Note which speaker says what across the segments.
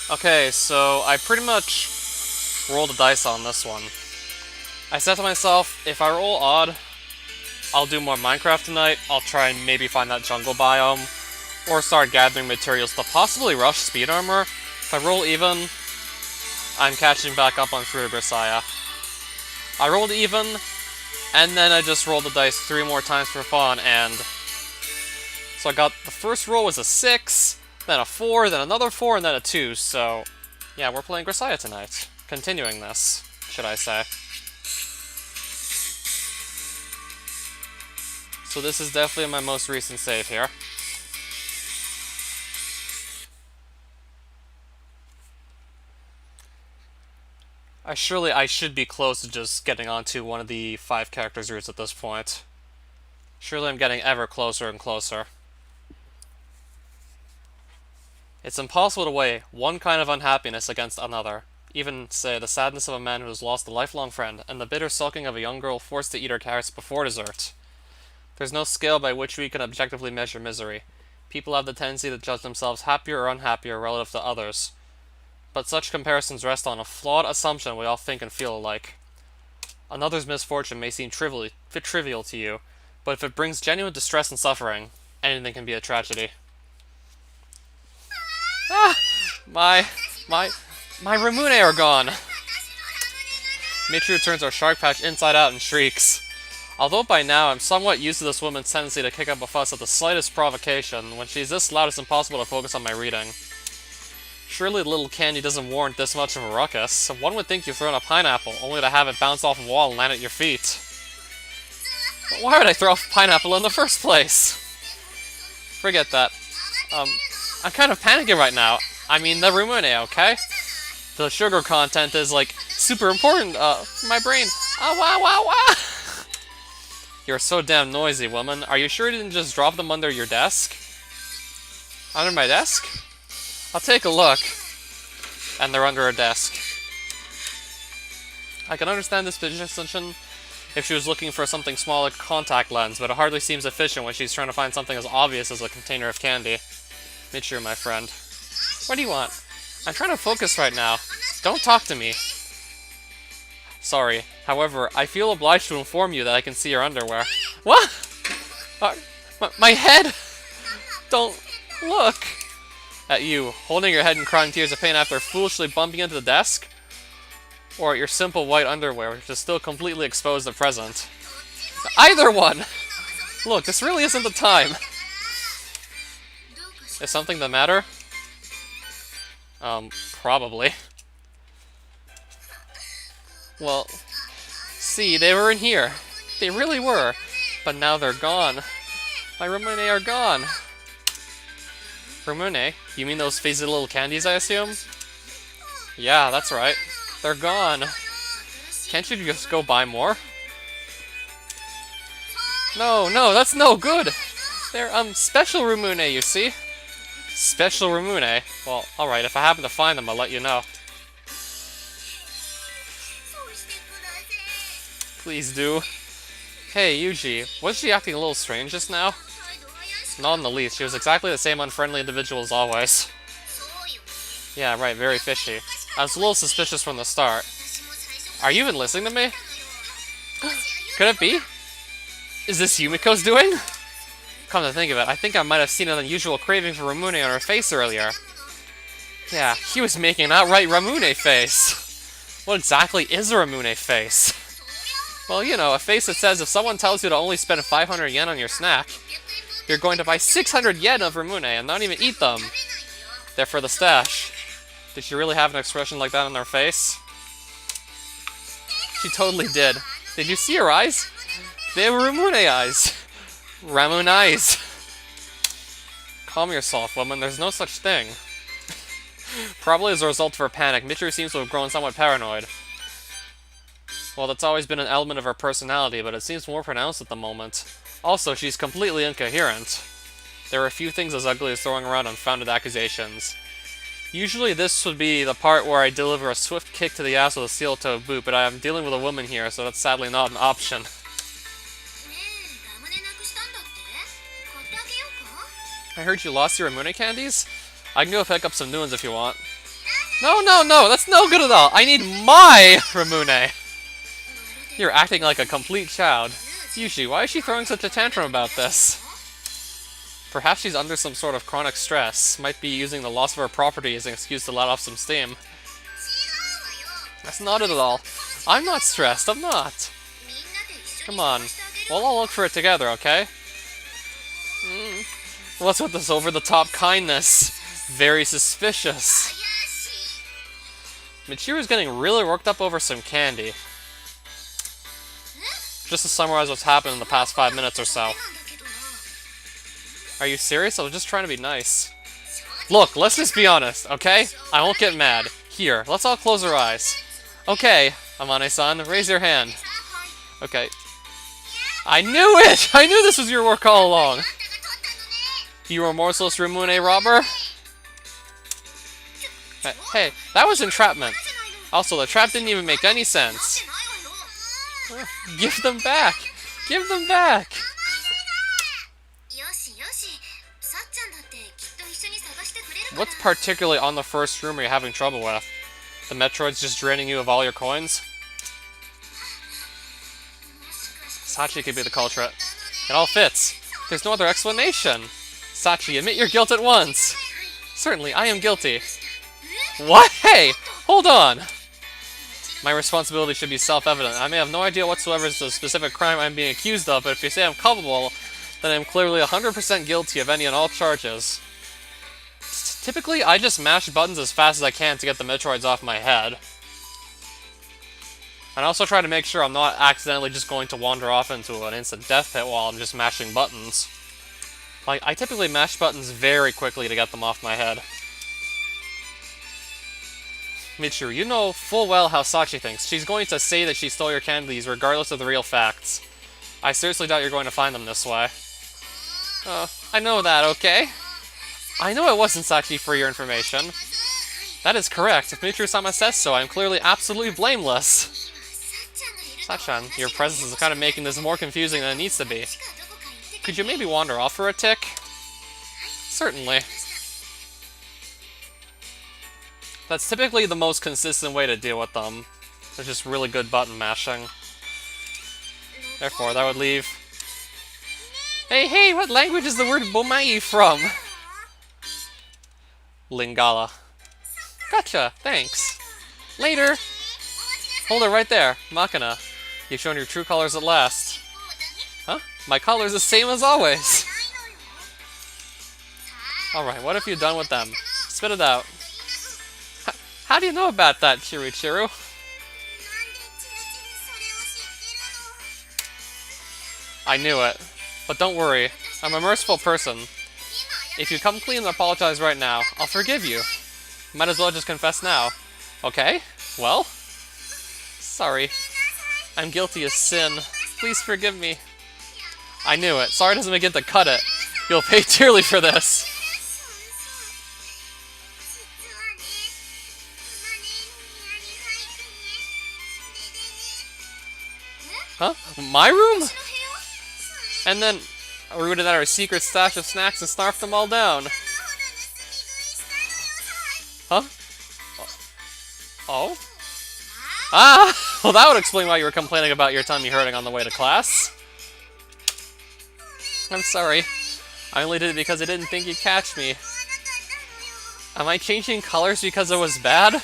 Speaker 1: Okay, so I pretty much rolled the dice on this one. I said to myself, if I roll odd, I'll do more Minecraft tonight. I'll try and maybe find that jungle biome, or start gathering materials to possibly rush speed armor. If I roll even, I'm catching back up on Fruit of Grisaia. I rolled even, and then I just rolled the dice 3 more times for fun, and so I got the first roll was a 6, then a 4, then another 4, and then a 2, so yeah, we're playing Grisaia tonight. Continuing this, should I say. So this is definitely my most recent save here. I should be close to just getting onto one of the 5 characters routes at this point. Surely I'm getting ever closer and closer. It's impossible to weigh one kind of unhappiness against another. Even, say, the sadness of a man who has lost a lifelong friend, and the bitter sulking of a young girl forced to eat her carrots before dessert. There's no scale by which we can objectively measure misery. People have the tendency to judge themselves happier or unhappier relative to others. But such comparisons rest on a flawed assumption we all think and feel alike. Another's misfortune may seem trivial to you, but if it brings genuine distress and suffering, anything can be a tragedy. Ah! My Ramune are gone! Mitri turns our shark patch inside out and shrieks. Although by now I'm somewhat used to this woman's tendency to kick up a fuss at the slightest provocation, when she's this loud it's impossible to focus on my reading. Surely little candy doesn't warrant this much of a ruckus. One would think you've thrown a pineapple, only to have it bounce off a wall and land at your feet. But why would I throw a pineapple in the first place? Forget that. I'm kind of panicking right now. I mean, the Rumune, okay? The sugar content is, like, super important, for my brain. Ah, wah, wah, wah! You're so damn noisy, woman. Are you sure you didn't just drop them under your desk? Under my desk? I'll take a look. And they're under a desk. I can understand this position if she was looking for something small like a contact lens, but it hardly seems efficient when she's trying to find something as obvious as a container of candy. Mitchell, my friend. What do you want? I'm trying to focus right now. Don't talk to me. Sorry. However, I feel obliged to inform you that I can see your underwear. What? My head! Don't look! At you, holding your head and crying tears of pain after foolishly bumping into the desk? Or at your simple white underwear, which is still completely exposed at present? Either one! Look, this really isn't the time. Is something the matter? Probably. Well, see, they were in here. They really were. But now they're gone. My Ramune are gone. Ramune? You mean those fizzy little candies, I assume? Yeah, that's right. They're gone. Can't you just go buy more? No, that's no good! They're, special Ramune, you see? Special Ramune? Well, alright, if I happen to find them, I'll let you know. Please do. Hey, Yuji, was she acting a little strange just now? Not in the least. She was exactly the same unfriendly individual as always. Yeah, right, very fishy. I was a little suspicious from the start. Are you even listening to me? Could it be? Is this Yumiko's doing? Come to think of it, I think I might have seen an unusual craving for Ramune on her face earlier. Yeah, he was making an outright Ramune face. What exactly is a Ramune face? Well, you know, a face that says if someone tells you to only spend 500 yen on your snack, you're going to buy 600 yen of Ramune and not even eat them. They're for the stash. Did she really have an expression like that on her face? She totally did. Did you see her eyes? They were Ramune eyes. Ramune eyes. Calm yourself, woman. There's no such thing. Probably as a result of her panic, Michiru seems to have grown somewhat paranoid. Well, that's always been an element of her personality, but it seems more pronounced at the moment. Also, she's completely incoherent. There are a few things as ugly as throwing around unfounded accusations. Usually this would be the part where I deliver a swift kick to the ass with a steel-toed boot, but I am dealing with a woman here, so that's sadly not an option. I heard you lost your Ramune candies? I can go pick up some new ones if you want. No, no, no, that's no good at all. I need my Ramune. You're acting like a complete child. Yuji, why is she throwing such a tantrum about this? Perhaps she's under some sort of chronic stress. Might be using the loss of her property as an excuse to let off some steam. That's not it at all. I'm not stressed, I'm not. Come on, we'll all look for it together, okay? What's with this over-the-top kindness? Very suspicious. Michiru's getting really worked up over some candy. Just to summarize what's happened in the past 5 minutes or so. Are you serious? I was just trying to be nice. Look, let's just be honest, okay? I won't get mad. Here, let's all close our eyes. Okay, Amane-san, raise your hand. Okay. I knew it! I knew this was your work all along! You remorseless Ramune robber? Hey, that was entrapment. Also, the trap didn't even make any sense. Give them back! Give them back! What's particularly on the first room you're having trouble with? The Metroid's just draining you of all your coins? Sachi could be the culprit. It all fits. There's no other explanation. Sachi, admit your guilt at once. Certainly, I am guilty. What? Hey! Hold on! My responsibility should be self-evident. I may have no idea whatsoever as to the specific crime I'm being accused of, but if you say I'm culpable, then I'm clearly 100% guilty of any and all charges. Typically, I just mash buttons as fast as I can to get the Metroids off my head. And I also try to make sure I'm not accidentally just going to wander off into an instant death pit while I'm just mashing buttons. Like, I typically mash buttons very quickly to get them off my head. Michiru, you know full well how Sachi thinks. She's going to say that she stole your candies regardless of the real facts. I seriously doubt you're going to find them this way. I know that, okay? I know it wasn't Sachi, for your information. That is correct. If Michiru-sama says so, I'm clearly absolutely blameless. Sachan, your presence is kind of making this more confusing than it needs to be. Could you maybe wander off for a tick? Certainly. That's typically the most consistent way to deal with them. They're just really good button mashing. Therefore, that would leave... Hey, what language is the word bomai from? Lingala. Gotcha, thanks. Later! Hold it right there, Makina. You've shown your true colors at last. Huh? My color's the same as always! Alright, what have you done with them? Spit it out. How do you know about that, Chiru? I knew it. But don't worry, I'm a merciful person. If you come clean and apologize right now, I'll forgive you. Might as well just confess now. Okay? Well? Sorry. I'm guilty of sin. Please forgive me. I knew it. Sorry doesn't begin to cut it. You'll pay dearly for this. Huh? My room? And then I rooted out our secret stash of snacks and snarfed them all down. Huh? Oh? Ah! Well, that would explain why you were complaining about your tummy hurting on the way to class. I'm sorry. I only did it because I didn't think you'd catch me. Am I changing colors because it was bad?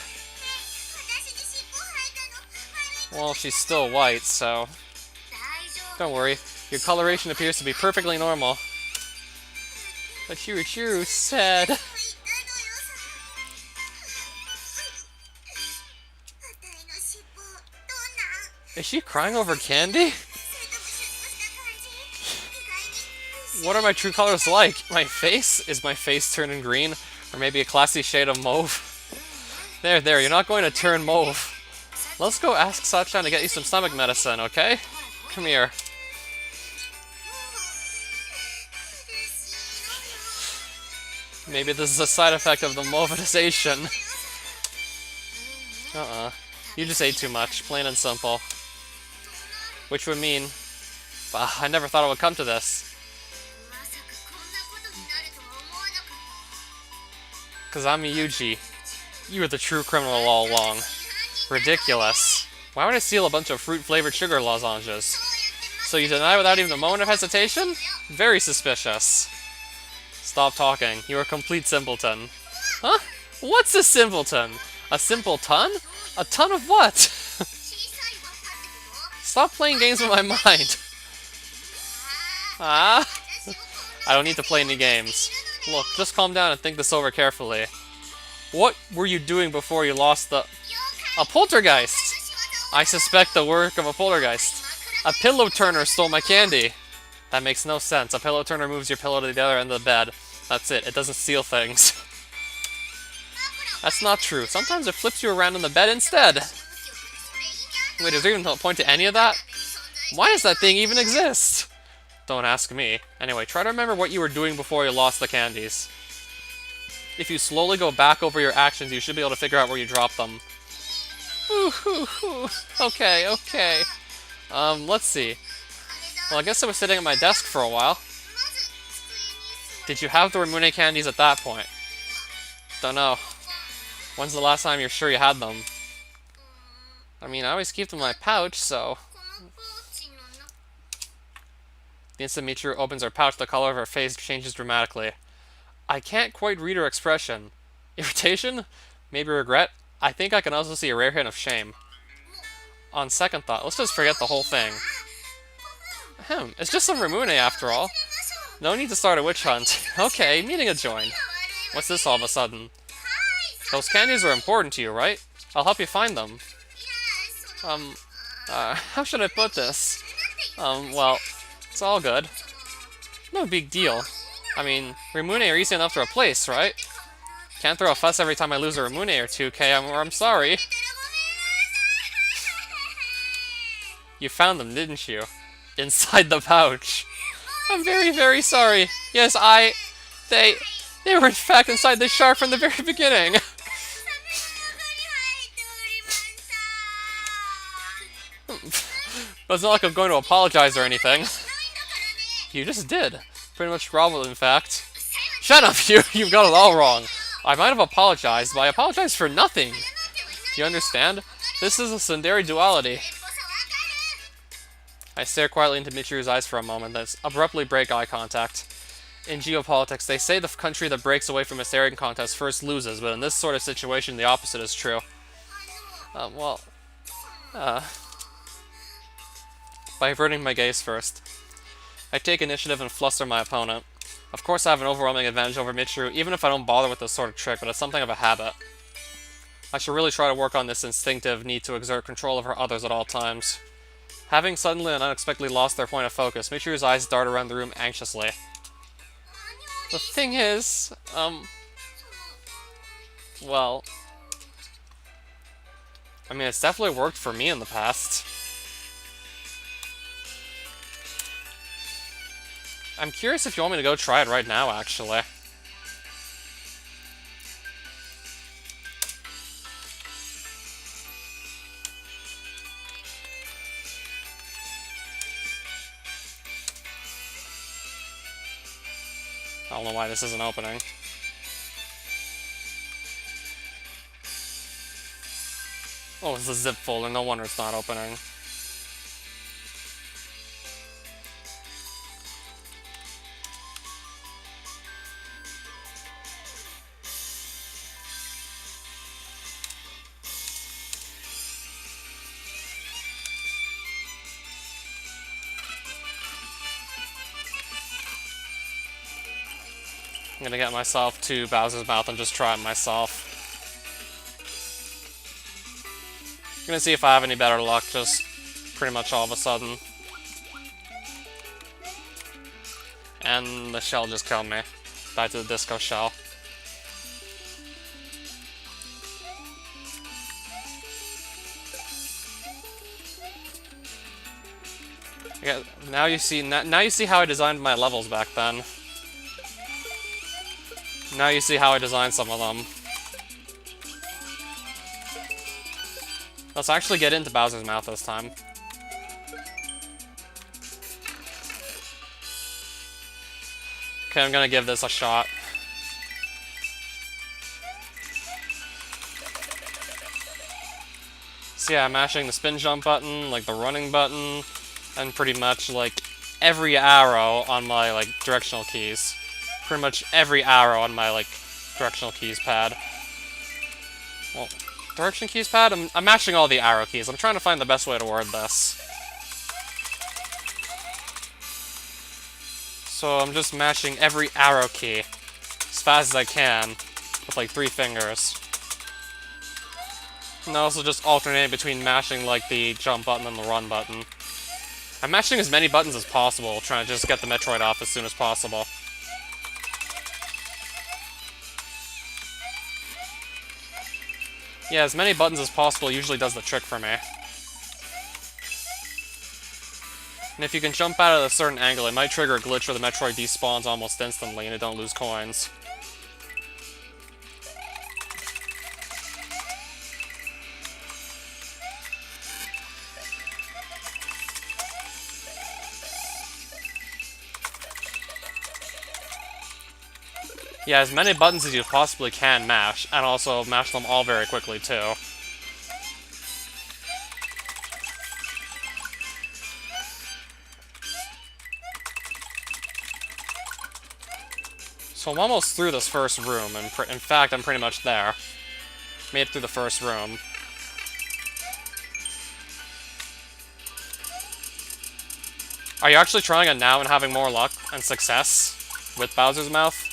Speaker 1: Well, she's still white, so... Don't worry, your coloration appears to be perfectly normal. But Chiru said... Is she crying over candy? What are my true colors like? My face? Is my face turning green? Or maybe a classy shade of mauve? There, you're not going to turn mauve. Let's go ask Sachan to get you some stomach medicine, okay? Come here. Maybe this is a side effect of the mauveization. You just ate too much, plain and simple. Which would mean... I never thought it would come to this. Cause I'm a Yuji. You were the true criminal all along. Ridiculous. Why would I steal a bunch of fruit-flavored sugar lozenges? So you deny without even a moment of hesitation? Very suspicious. Stop talking. You're a complete simpleton. Huh? What's a simpleton? A simple ton? A ton of what? Stop playing games with my mind. Ah? I don't need to play any games. Look, just calm down and think this over carefully. What were you doing before you lost the... A poltergeist! I suspect the work of a poltergeist. A pillow turner stole my candy. That makes no sense. A pillow turner moves your pillow to the other end of the bed. That's it. It doesn't steal things. That's not true. Sometimes it flips you around on the bed instead. Wait, is there even a point to any of that? Why does that thing even exist? Don't ask me. Anyway, try to remember what you were doing before you lost the candies. If you slowly go back over your actions, you should be able to figure out where you dropped them. Okay, okay. Let's see. Well, I guess I was sitting at my desk for a while. Did you have the Ramune candies at that point? Don't know. When's the last time you're sure you had them? I mean, I always keep them in my pouch, so... The instant Michiru opens her pouch, the color of her face changes dramatically. I can't quite read her expression. Irritation? Maybe regret? I think I can also see a rare hint of shame. On second thought, let's just forget the whole thing. It's just some Ramune after all. No need to start a witch hunt. Okay, meeting adjoined. What's this all of a sudden? Those candies are important to you, right? I'll help you find them. How should I put this? Well, it's all good. No big deal. I mean, Ramune are easy enough to replace, right? Can't throw a fuss every time I lose a Ramune or two, okay? I'm sorry. You found them, didn't you? Inside the pouch. I'm very, very sorry. Yes, they were in fact inside the shark from the very beginning. But it's not like I'm going to apologize or anything. You just did. Pretty much groveled, in fact. Shut up, you! You've got it all wrong. I might have apologized, but I apologized for nothing. Do you understand? This is a tsundere duality. I stare quietly into Michiru's eyes for a moment, then abruptly break eye contact. In geopolitics, they say the country that breaks away from a staring contest first loses, but in this sort of situation, the opposite is true. By averting my gaze first. I take initiative and fluster my opponent. Of course I have an overwhelming advantage over Michiru, even if I don't bother with this sort of trick, but it's something of a habit. I should really try to work on this instinctive need to exert control over others at all times. Having suddenly and unexpectedly lost their point of focus, Michiru's eyes dart around the room anxiously. The thing is, well... I mean, it's definitely worked for me in the past. I'm curious if you want me to go try it right now, actually. I don't know why this isn't opening. Oh, it's a zip folder. No wonder it's not opening. I'm gonna get myself to Bowser's Mouth and just try it myself. I'm gonna see if I have any better luck, just pretty much all of a sudden. And the shell just killed me. Back to the disco shell. Yeah, now you see how I designed my levels back then. Now you see how I designed some of them. Let's actually get into Bowser's Mouth this time. Okay, I'm gonna give this a shot. So yeah, mashing the spin jump button, like the running button, and pretty much like every arrow on my like directional keys. Pretty much every arrow on my like directional keys pad. Well, direction keys pad? I'm mashing all the arrow keys. I'm trying to find the best way to word this. So I'm just mashing every arrow key as fast as I can with like 3 fingers. And I also just alternate between mashing like the jump button and the run button. I'm mashing as many buttons as possible, trying to just get the Metroid off as soon as possible. Yeah, as many buttons as possible usually does the trick for me. And if you can jump out at a certain angle, it might trigger a glitch where the Metroid despawns almost instantly and it don't lose coins. Yeah, as many buttons as you possibly can mash, and also mash them all very quickly too. So I'm almost through this first room, and in fact, I'm pretty much there. Made it through the first room. Are you actually trying it now and having more luck and success with Bowser's Mouth?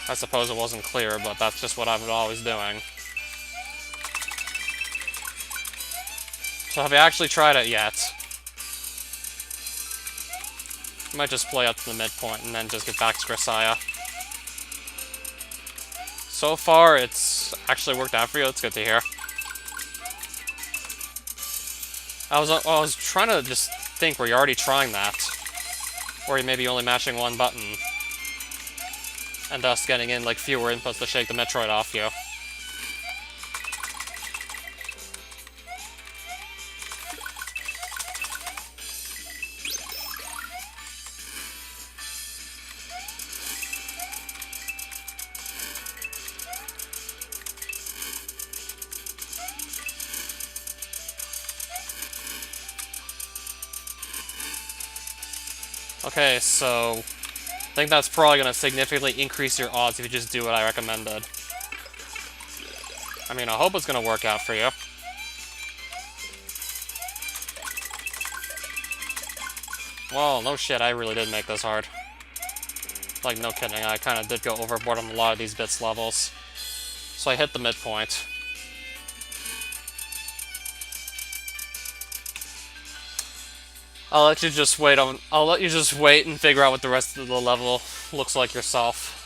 Speaker 1: I suppose it wasn't clear, but that's just what I'm always doing. So have you actually tried it yet? I might just play up to the midpoint and then just get back to Grisaia. So far, it's actually worked out for you. It's good to hear. I was trying to just think, were you already trying that? Or you may be only mashing one button, and thus getting in like fewer inputs to shake the Metroid off you. Okay, so I think that's probably going to significantly increase your odds if you just do what I recommended. I mean, I hope it's going to work out for you. Well, no shit, I really did make this hard. Like, no kidding, I kind of did go overboard on a lot of these bits levels. So I hit the midpoint. I'll let you just wait and figure out what the rest of the level looks like yourself.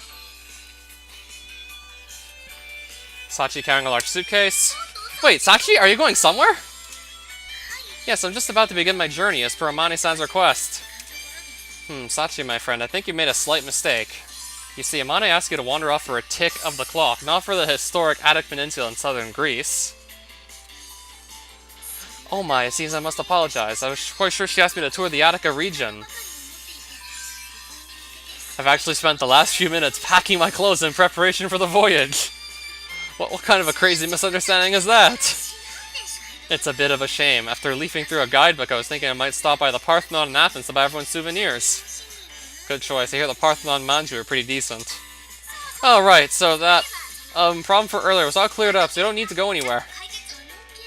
Speaker 1: Sachi carrying a large suitcase. Wait, Sachi, are you going somewhere? Yes, I'm just about to begin my journey as per Amane-san's request. Sachi, my friend, I think you made a slight mistake. You see, Amane asked you to wander off for a tick of the clock, not for the historic Attic Peninsula in southern Greece. Oh my, it seems I must apologize. I was quite sure she asked me to tour the Attica region. I've actually spent the last few minutes packing my clothes in preparation for the voyage. What kind of a crazy misunderstanding is that? It's a bit of a shame. After leafing through a guidebook, I was thinking I might stop by the Parthenon in Athens to buy everyone souvenirs. Good choice. I hear the Parthenon manju are pretty decent. Oh, right, so that problem for earlier was all cleared up, so you don't need to go anywhere.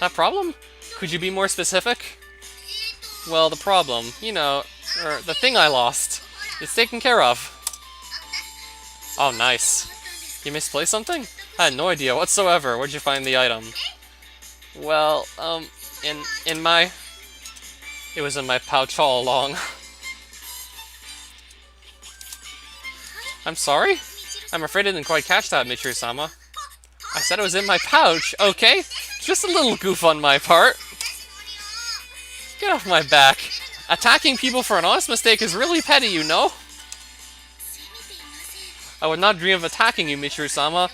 Speaker 1: That problem? Could you be more specific? Well, the problem, you know, the thing I lost, it's taken care of. Oh, nice. You misplaced something? I had no idea whatsoever. Where'd you find the item? Well, in my... It was in my pouch all along. I'm sorry? I'm afraid I didn't quite catch that, Michiru-sama. I said it was in my pouch, okay? Just a little goof on my part. Get off my back. Attacking people for an honest mistake is really petty, you know? I would not dream of attacking you, Michiru-sama.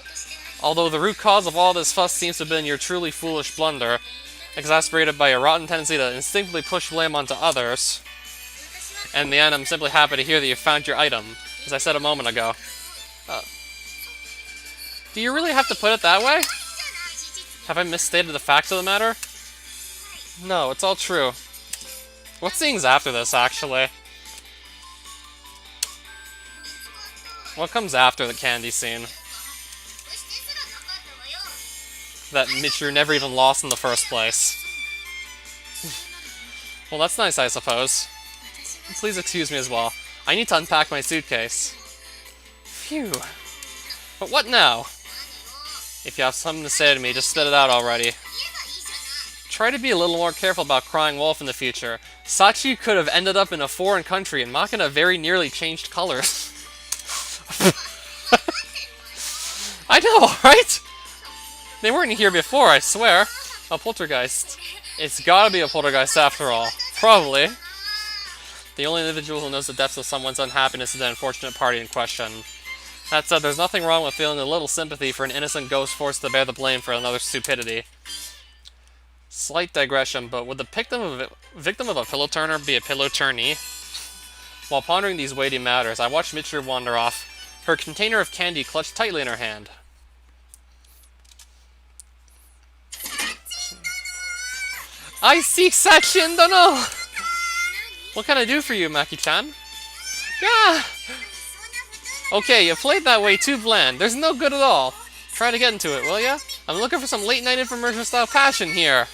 Speaker 1: Although the root cause of all this fuss seems to have been your truly foolish blunder, exacerbated by your rotten tendency to instinctively push blame onto others. And in the end, I'm simply happy to hear that you found your item, as I said a moment ago. Do you really have to put it that way? Have I misstated the facts of the matter? No, it's all true. What scene's after this, actually? What comes after the candy scene? That Michiru never even lost in the first place. Well, that's nice, I suppose. Please excuse me as well. I need to unpack my suitcase. Phew. But what now? If you have something to say to me, just spit it out already. Try to be a little more careful about crying wolf in the future. Sachi could have ended up in a foreign country, and Makina very nearly changed colors. I know, right? They weren't here before, I swear. A poltergeist. It's gotta be a poltergeist after all. Probably. The only individual who knows the depths of someone's unhappiness is the unfortunate party in question. That said, there's nothing wrong with feeling a little sympathy for an innocent ghost forced to bear the blame for another's stupidity. Slight digression, but would the victim of a pillow turner be a pillow turnee? While pondering these weighty matters, I watched Michiru wander off, her container of candy clutched tightly in her hand. I seek Sachin Dono! What can I do for you, Maki-chan? Yeah! Okay, you played that way too bland. There's no good at all. Try to get into it, will ya? I'm looking for some late-night infomercial-style passion here.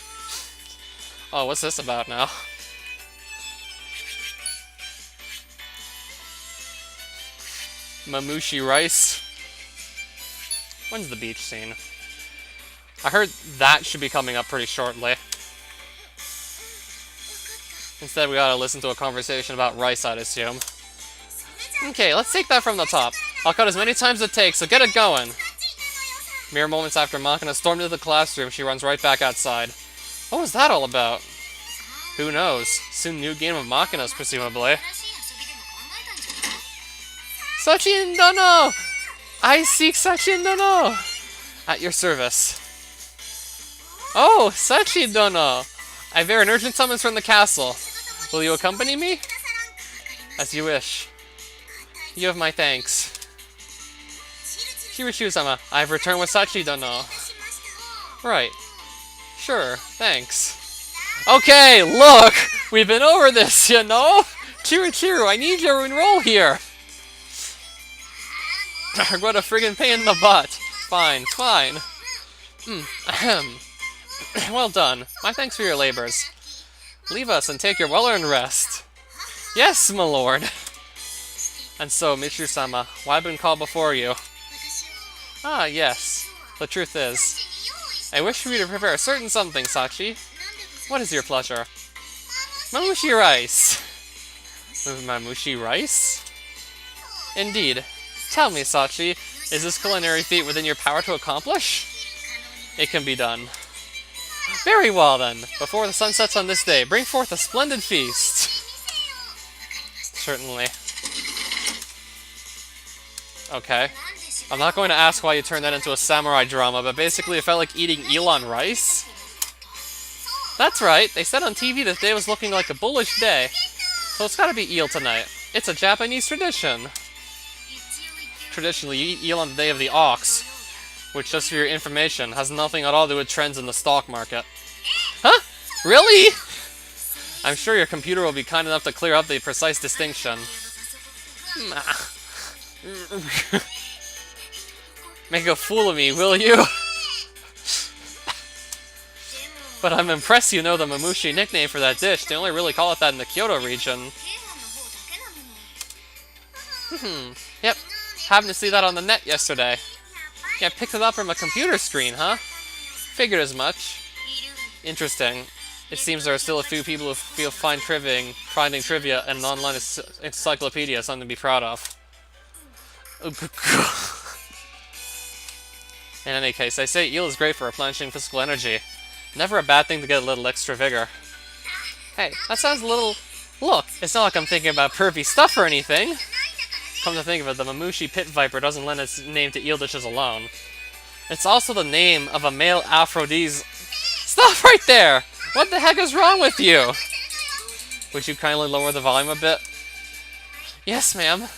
Speaker 1: Oh, what's this about now? Mamushi rice. When's the beach scene? I heard that should be coming up pretty shortly. Instead, we gotta listen to a conversation about rice, I'd assume. Okay, let's take that from the top. I'll cut as many times as it takes, so get it going! Mere moments after Makina stormed into the classroom, she runs right back outside. What was that all about? Who knows? Soon new game of Makina's, presumably. Sachin Dono! I seek Sachin Dono! At your service. Oh, Sachin Dono! I bear an urgent summons from the castle. Will you accompany me? As you wish. You have my thanks. Shiroshu-sama, I have returned with Sachi Dono. Right. Sure, thanks. Okay, look! We've been over this, you know? Chiru, I need you to enroll here! What a friggin' pain in the butt. Fine, fine. Ahem. Well done. My thanks for your labors. Leave us and take your well-earned rest. Yes, my lord. And so, Michiru-sama, why have I been called before you? Ah, yes. The truth is, I wish for you to prepare a certain something, Sachi. What is your pleasure? Mamushi rice. Mamushi rice? Indeed. Tell me, Sachi, is this culinary feat within your power to accomplish? It can be done. Very well then. Before the sun sets on this day, bring forth a splendid feast. Certainly. Okay. I'm not going to ask why you turned that into a samurai drama, but basically it felt like eating eel on rice. That's right. They said on TV that day was looking like a bullish day. So it's gotta be eel tonight. It's a Japanese tradition. Traditionally, you eat eel on the day of the ox, which, just for your information, has nothing at all to do with trends in the stock market. Huh? Really? I'm sure your computer will be kind enough to clear up the precise distinction. Make a fool of me, will you? But I'm impressed you know the Mamushi nickname for that dish. They only really call it that in the Kyoto region. Yep. Happened to see that on the net yesterday. Yeah, picked it up from a computer screen, huh? Figured as much. Interesting. It seems there are still a few people who finding trivia and an online encyclopedia something to be proud of. In any case, I say eel is great for replenishing physical energy. Never a bad thing to get a little extra vigor. Hey, that sounds a little... Look, it's not like I'm thinking about pervy stuff or anything. Come to think of it, the Mamushi pit viper doesn't lend its name to eel dishes alone. It's also the name of a male aphrodisiac. Stop right there! What the heck is wrong with you? Would you kindly lower the volume a bit? Yes, ma'am.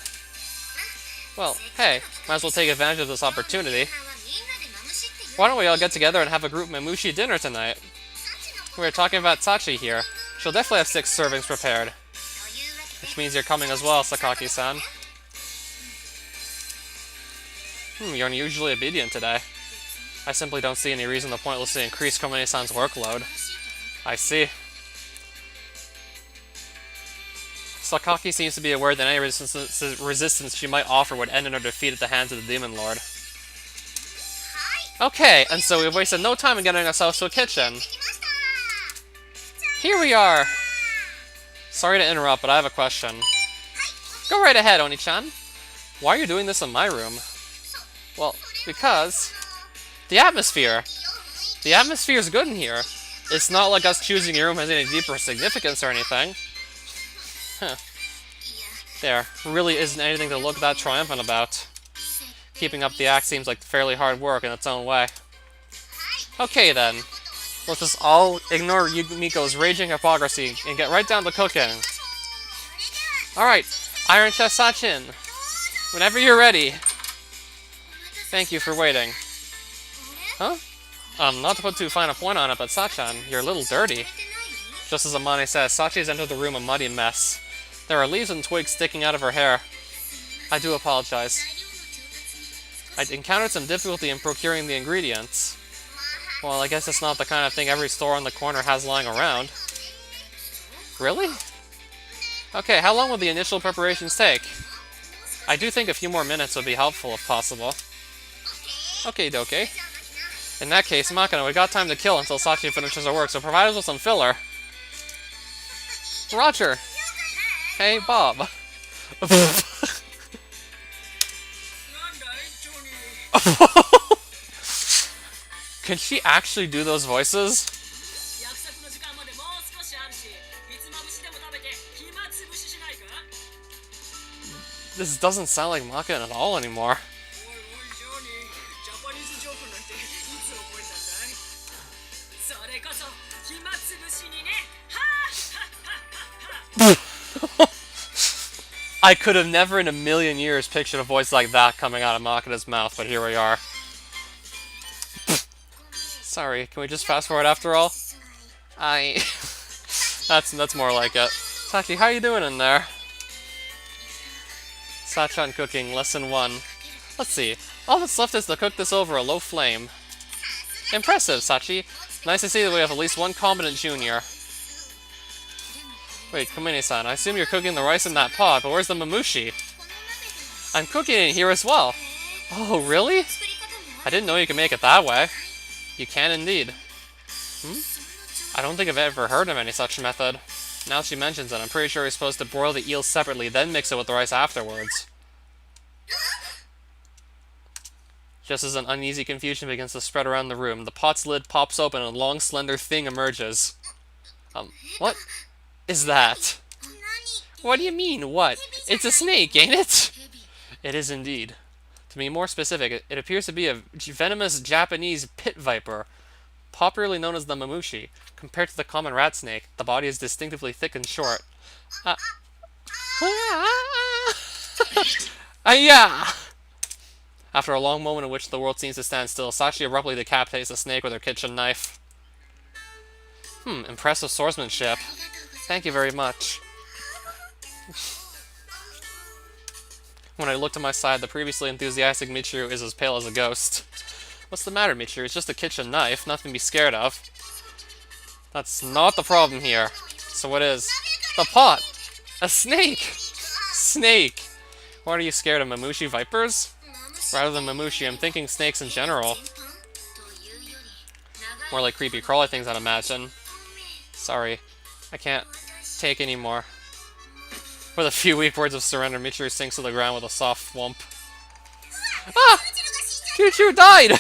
Speaker 1: Well, hey, might as well take advantage of this opportunity. Why don't we all get together and have a group Mamushi dinner tonight? We were talking about Sachi here. She'll definitely have 6 servings prepared. Which means you're coming as well, Sakaki-san. You're unusually obedient today. I simply don't see any reason to pointlessly increase Komane-san's workload. I see. Sakaki seems to be aware that any resistance she might offer would end in her defeat at the hands of the Demon Lord. Okay, and so we've wasted no time in getting ourselves to a kitchen. Here we are! Sorry to interrupt, but I have a question. Go right ahead, Oni-chan. Why are you doing this in my room? Well, because... the atmosphere! The atmosphere's good in here. It's not like us choosing your room has any deeper significance or anything. Huh. There, really isn't anything to look that triumphant about. Keeping up the act seems like fairly hard work in its own way. Okay then. Let's just all ignore Yumiko's raging hypocrisy and get right down to cooking. Alright, Iron Chef Sachin. Whenever you're ready. Thank you for waiting. Huh? Not to put too fine a point on it, but Sachan, you're a little dirty. Just as Amane says, Sachi has entered the room a muddy mess. There are leaves and twigs sticking out of her hair. I do apologize. I encountered some difficulty in procuring the ingredients. Well, I guess it's not the kind of thing every store on the corner has lying around. Really? Okay, how long will the initial preparations take? I do think a few more minutes would be helpful if possible. Okay, dokie. In that case, Makino, we got time to kill until Sachi finishes her work, so provide us with some filler. Roger! Hey, Bob. Can she actually do those voices? This doesn't sound like Makino at all anymore. I could have never in a million years pictured a voice like that coming out of Makino's mouth, but here we are. Sorry, can we just fast forward after all? That's more like it. Sachi, how you doing in there? Sachan cooking, lesson 1. Let's see. All that's left is to cook this over a low flame. Impressive, Sachi. Nice to see that we have at least one competent junior. Wait, Komine-san, I assume you're cooking the rice in that pot, but where's the mamushi? I'm cooking it here as well. Oh, really? I didn't know you could make it that way. You can indeed. I don't think I've ever heard of any such method. Now she mentions it, I'm pretty sure you're supposed to broil the eel separately, then mix it with the rice afterwards. Just as an uneasy confusion begins to spread around the room, the pot's lid pops open and a long, slender thing emerges. What is that? What do you mean, what? It's a snake, ain't it? It is indeed. To be more specific, it appears to be a venomous Japanese pit viper, popularly known as the mamushi. Compared to the common rat snake, the body is distinctively thick and short. Yeah! After a long moment in which the world seems to stand still, Sachi abruptly decapitates the snake with her kitchen knife. Impressive swordsmanship. Thank you very much. When I look to my side, the previously enthusiastic Michiru is as pale as a ghost. What's the matter, Michiru? It's just a kitchen knife, nothing to be scared of. That's not the problem here. So what is? The pot! A snake! Snake! What, are you scared of mamushi vipers? Rather than mamushi, I'm thinking snakes in general. More like creepy crawly things, I'd imagine. Sorry. I can't take any more. With a few weak words of surrender, Michiru sinks to the ground with a soft thwomp. Ah! Choo-choo died!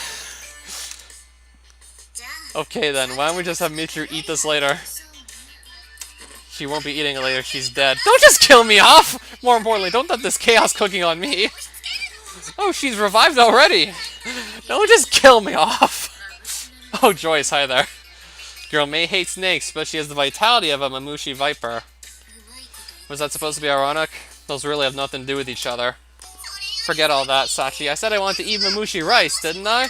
Speaker 1: Okay then, why don't we just have Michiru eat this later? She won't be eating it later, she's dead. Don't just kill me off! More importantly, don't let this chaos cooking on me! Oh, she's revived already! Don't just kill me off! Oh, Joyce, hi there. Girl may hate snakes, but she has the vitality of a mamushi viper. Was that supposed to be ironic? Those really have nothing to do with each other. Forget all that, Sachi. I said I wanted to eat mamushi rice, didn't I?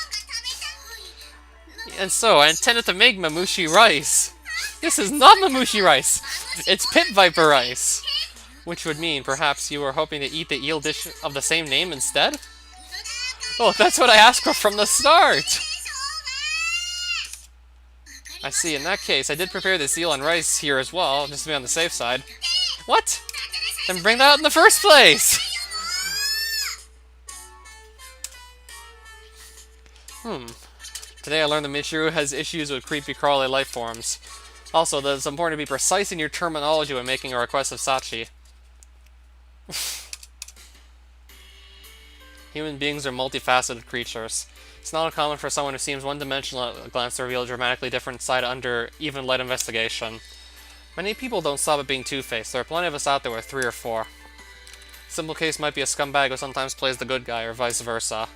Speaker 1: And so, I intended to make mamushi rice. This is not mamushi rice! It's pit viper rice! Which would mean, perhaps, you were hoping to eat the eel dish of the same name instead? Oh, that's what I asked for from the start! I see, in that case, I did prepare this eel and rice here as well, just to be on the safe side. What? Then bring that out in the first place! Today I learned that Michiru has issues with creepy crawly life forms. Also, that it's important to be precise in your terminology when making a request of Sachi. Human beings are multifaceted creatures. It's not uncommon for someone who seems one-dimensional at a glance to reveal a dramatically different side under even light investigation. Many people don't stop at being two-faced. There are plenty of us out there with 3 or 4. Simple case might be a scumbag who sometimes plays the good guy, or vice versa.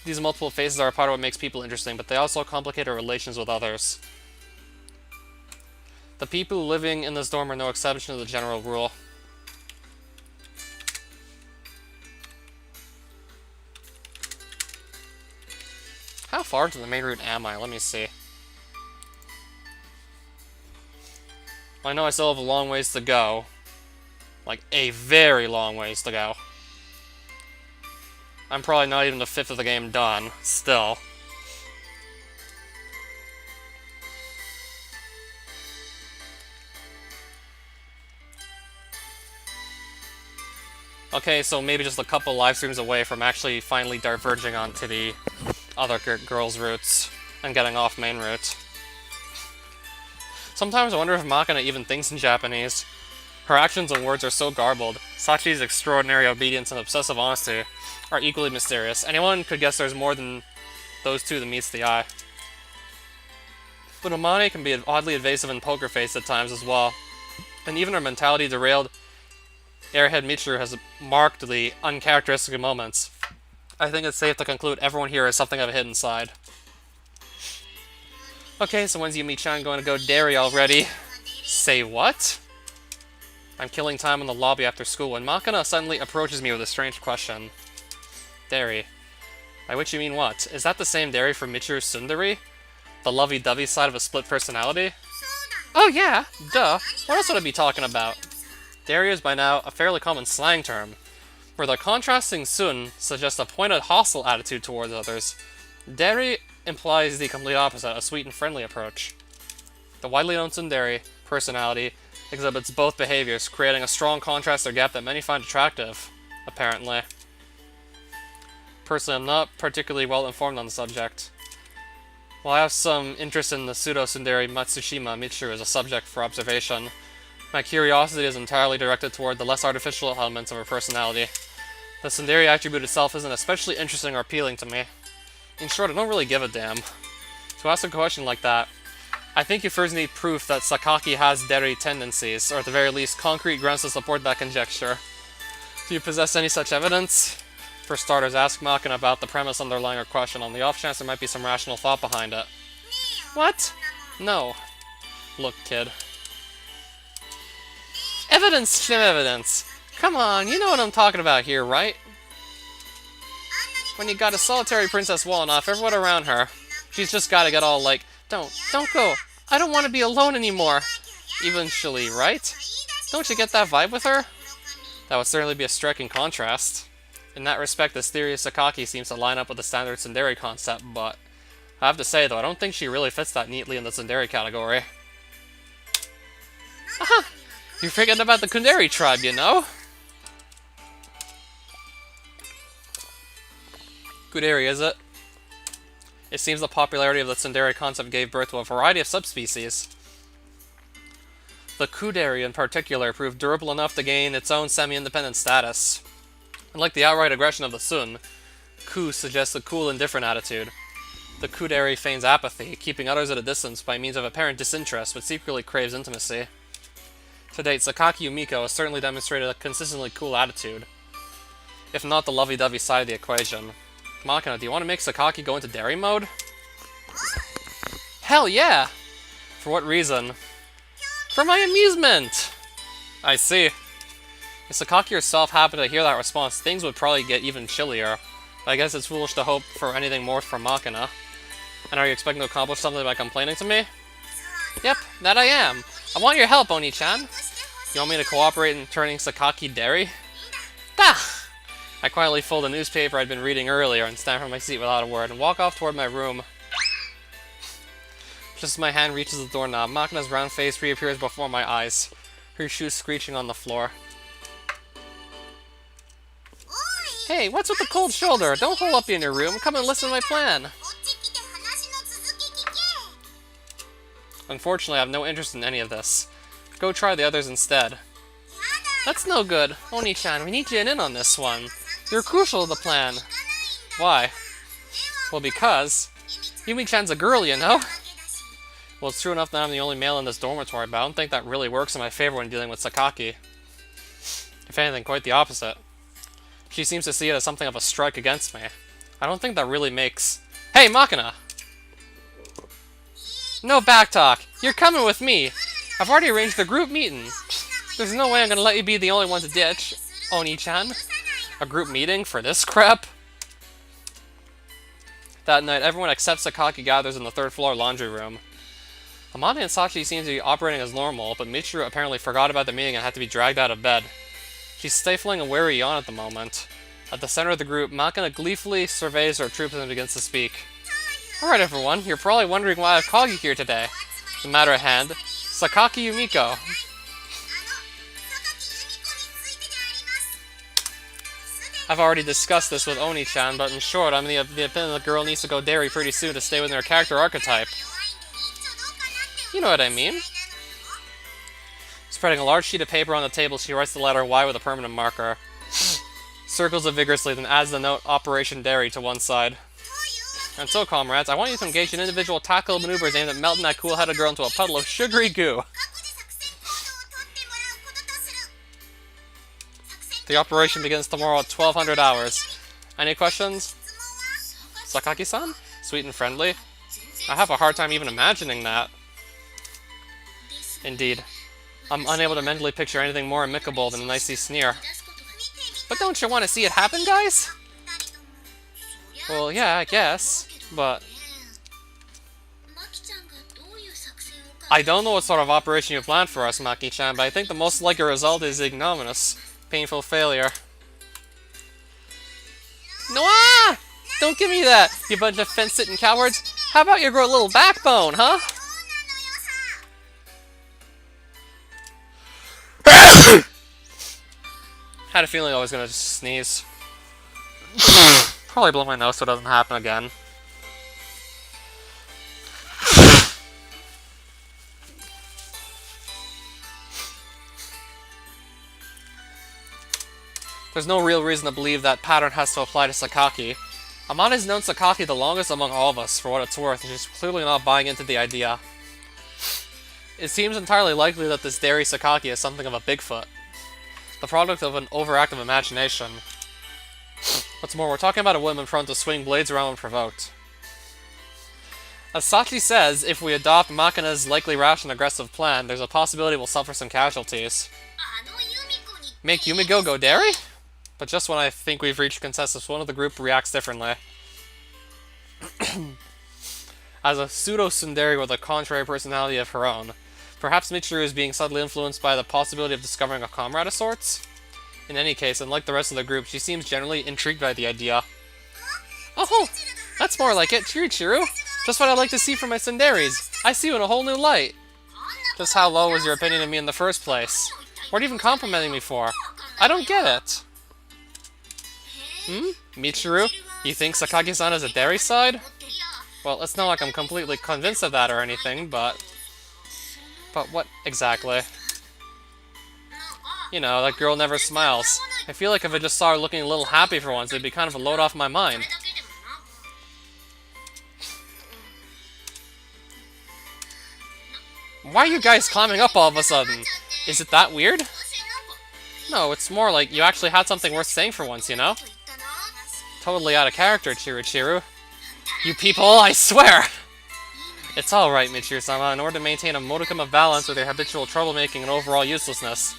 Speaker 1: These multiple faces are a part of what makes people interesting, but they also complicate our relations with others. The people living in this dorm are no exception to the general rule. How far to the main route am I? Let me see. I know I still have a long ways to go. Like, a very long ways to go. I'm probably not even a fifth of the game done, still. Okay, so maybe just a couple live streams away from actually finally diverging onto the other girls' routes and getting off main route. Sometimes I wonder if Makina even thinks in Japanese. Her actions and words are so garbled. Sachi's extraordinary obedience and obsessive honesty are equally mysterious. Anyone could guess there's more than those two that meets the eye. But Amane can be oddly evasive and poker-faced at times as well. And even her mentality derailed airhead Michiru has markedly uncharacteristic moments. I think it's safe to conclude everyone here has something of a hidden side. Okay, so when's Yumi-chan going to go dairy already? Say what? I'm killing time in the lobby after school when Makina suddenly approaches me with a strange question. Dairy. By which you mean what? Is that the same dairy for Michiru Sundari? The lovey-dovey side of a split personality? Oh yeah, duh. What else would I be talking about? Dairy is by now a fairly common slang term, where the contrasting Sun suggests a pointed hostile attitude towards others. Dairy implies the complete opposite, a sweet and friendly approach. The widely known tsundere personality exhibits both behaviors, creating a strong contrast or gap that many find attractive, apparently. Personally, I'm not particularly well informed on the subject. While I have some interest in the pseudo-tsundere Matsushima Michiru as a subject for observation, my curiosity is entirely directed toward the less artificial elements of her personality. The tsundere attribute itself isn't especially interesting or appealing to me. In short, I don't really give a damn. To ask a question like that, I think you first need proof that Sakaki has dairy tendencies, or at the very least, concrete grounds to support that conjecture. Do you possess any such evidence? For starters, ask Makina about the premise underlying her question, on the off chance there might be some rational thought behind it. What? No. Look, kid. Evidence, evidence! Come on, you know what I'm talking about here, right? When you got a solitary princess walling off everyone around her, she's just gotta get all like, don't go, I don't want to be alone anymore. Eventually, right? Don't you get that vibe with her? That would certainly be a striking contrast. In that respect, this theory of Sakaki seems to line up with the standard tsundere concept, but I have to say, though, I don't think she really fits that neatly in the tsundere category. Aha! You're forgetting about the Kundere tribe, you know? Kuderi, is it? It seems the popularity of the tsundere concept gave birth to a variety of subspecies. The Kuderi, in particular, proved durable enough to gain its own semi-independent status. Unlike the outright aggression of the Sun, Ku suggests a cool, indifferent attitude. The Kuderi feigns apathy, keeping others at a distance by means of apparent disinterest, but secretly craves intimacy. To date, Sakaki Yumiko has certainly demonstrated a consistently cool attitude, if not the lovey-dovey side of the equation. Makina, do you want to make Sakaki go into dairy mode? Hell yeah! For what reason? For my amusement! I see. If Sakaki herself happened to hear that response, things would probably get even chillier. I guess it's foolish to hope for anything more from Makina. And are you expecting to accomplish something by complaining to me? Yep, that I am. I want your help, Oni-chan. You want me to cooperate in turning Sakaki dairy? Gah! I quietly fold a newspaper I'd been reading earlier and stand from my seat without a word and walk off toward my room. Just as my hand reaches the doorknob, Makina's round face reappears before my eyes, her shoes screeching on the floor. Hey, what's with the cold shoulder? Don't hole up in your room. Come and listen to my plan. Unfortunately, I have no interest in any of this. Go try the others instead. That's no good. Oni-chan, we need you in on this one. You're crucial to the plan. Why? Well, because Yumi-chan's a girl, you know? Well, it's true enough that I'm the only male in this dormitory, but I don't think that really works in my favor when dealing with Sakaki. If anything, quite the opposite. She seems to see it as something of a strike against me. I don't think that really makes... Hey, Makina! No backtalk! You're coming with me! I've already arranged the group meeting. There's no way I'm gonna let you be the only one to ditch, Oni-chan. A group meeting for this crap? That night, everyone except Sakaki gathers in the third-floor laundry room. Amane and Sachi seem to be operating as normal, but Michiru apparently forgot about the meeting and had to be dragged out of bed. She's stifling a weary yawn at the moment. At the center of the group, Makina gleefully surveys her troops and begins to speak. Alright everyone, you're probably wondering why I've called you here today. The matter at hand, Sakaki Yumiko. I've already discussed this with Oni-chan, but in short, I'm the opinion the girl needs to go dairy pretty soon to stay within her character archetype. You know what I mean. Spreading a large sheet of paper on the table, she writes the letter Y with a permanent marker. Circles it vigorously, then adds the note Operation Dairy to one side. And so, comrades, I want you to engage in individual tactical maneuvers aimed at melting that cool-headed girl into a puddle of sugary goo. The operation begins tomorrow at 1200 hours. Any questions? Sakaki-san? Sweet and friendly? I have a hard time even imagining that. Indeed. I'm unable to mentally picture anything more amicable than an icy sneer. But don't you want to see it happen, guys? Well, yeah, I guess. But I don't know what sort of operation you planned for us, Maki-chan, but I think the most likely result is ignominious. Painful failure. Noah! Don't give me that, you bunch of fence-sitting cowards! How about you grow a little backbone, huh? Had a feeling I was gonna just sneeze. Probably blow my nose so it doesn't happen again. There's no real reason to believe that pattern has to apply to Sakaki. Amane's known Sakaki the longest among all of us, for what it's worth, and she's clearly not buying into the idea. It seems entirely likely that this Dairy Sakaki is something of a Bigfoot. The product of an overactive imagination. What's more, we're talking about a woman prone to swing blades around when provoked. As Sachi says, if we adopt Makina's likely rash and aggressive plan, there's a possibility we'll suffer some casualties. Make Yumiko go dairy? But just when I think we've reached consensus, one of the group reacts differently. As a pseudo-tsundere with a contrary personality of her own. Perhaps Michiru is being subtly influenced by the possibility of discovering a comrade of sorts? In any case, unlike the rest of the group, she seems generally intrigued by the idea. Oh, that's more like it, Chirichiru. Just what I'd like to see from my tsunderes. I see you in a whole new light. Just how low was your opinion of me in the first place? What are you even complimenting me for? I don't get it. Michiru, you think Sakaki-san has a dairy side? Well, it's not like I'm completely convinced of that or anything, but... But what exactly? You know, that girl never smiles. I feel like if I just saw her looking a little happy for once, it'd be kind of a load off my mind. Why are you guys climbing up all of a sudden? Is it that weird? No, it's more like you actually had something worth saying for once, you know? Totally out of character, Chirichiru. You people, I swear! It's alright, Michiru-sama. In order to maintain a modicum of balance with your habitual troublemaking and overall uselessness,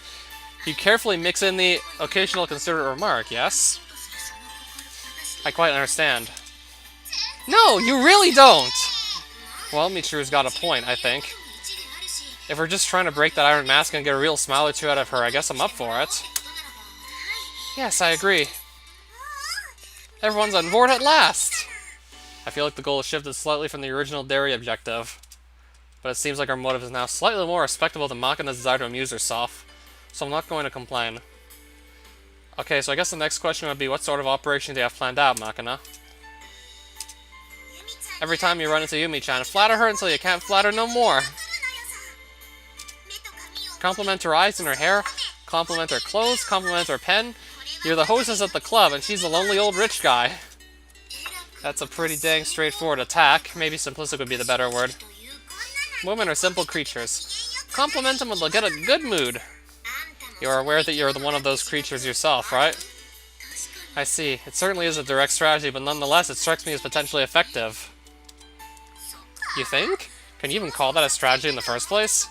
Speaker 1: you carefully mix in the occasional considerate remark, yes? I quite understand. No, you really don't! Well, Michiru's got a point, I think. If we're just trying to break that iron mask and get a real smile or two out of her, I guess I'm up for it. Yes, I agree. Everyone's on board at last! I feel like the goal has shifted slightly from the original dairy objective. But it seems like our motive is now slightly more respectable than Makina's desire to amuse herself. So I'm not going to complain. Okay, so I guess the next question would be, what sort of operation do you have planned out, Makina? Every time you run into Yumi-chan, flatter her until you can't flatter no more. Compliment her eyes and her hair, compliment her clothes, compliment her pen. You're the hostess at the club, and she's the lonely old rich guy. That's a pretty dang straightforward attack. Maybe simplistic would be the better word. Women are simple creatures. Compliment them and they'll get a good mood. You are aware that you're one of those creatures yourself, right? I see. It certainly is a direct strategy, but nonetheless, it strikes me as potentially effective. You think? Can you even call that a strategy in the first place?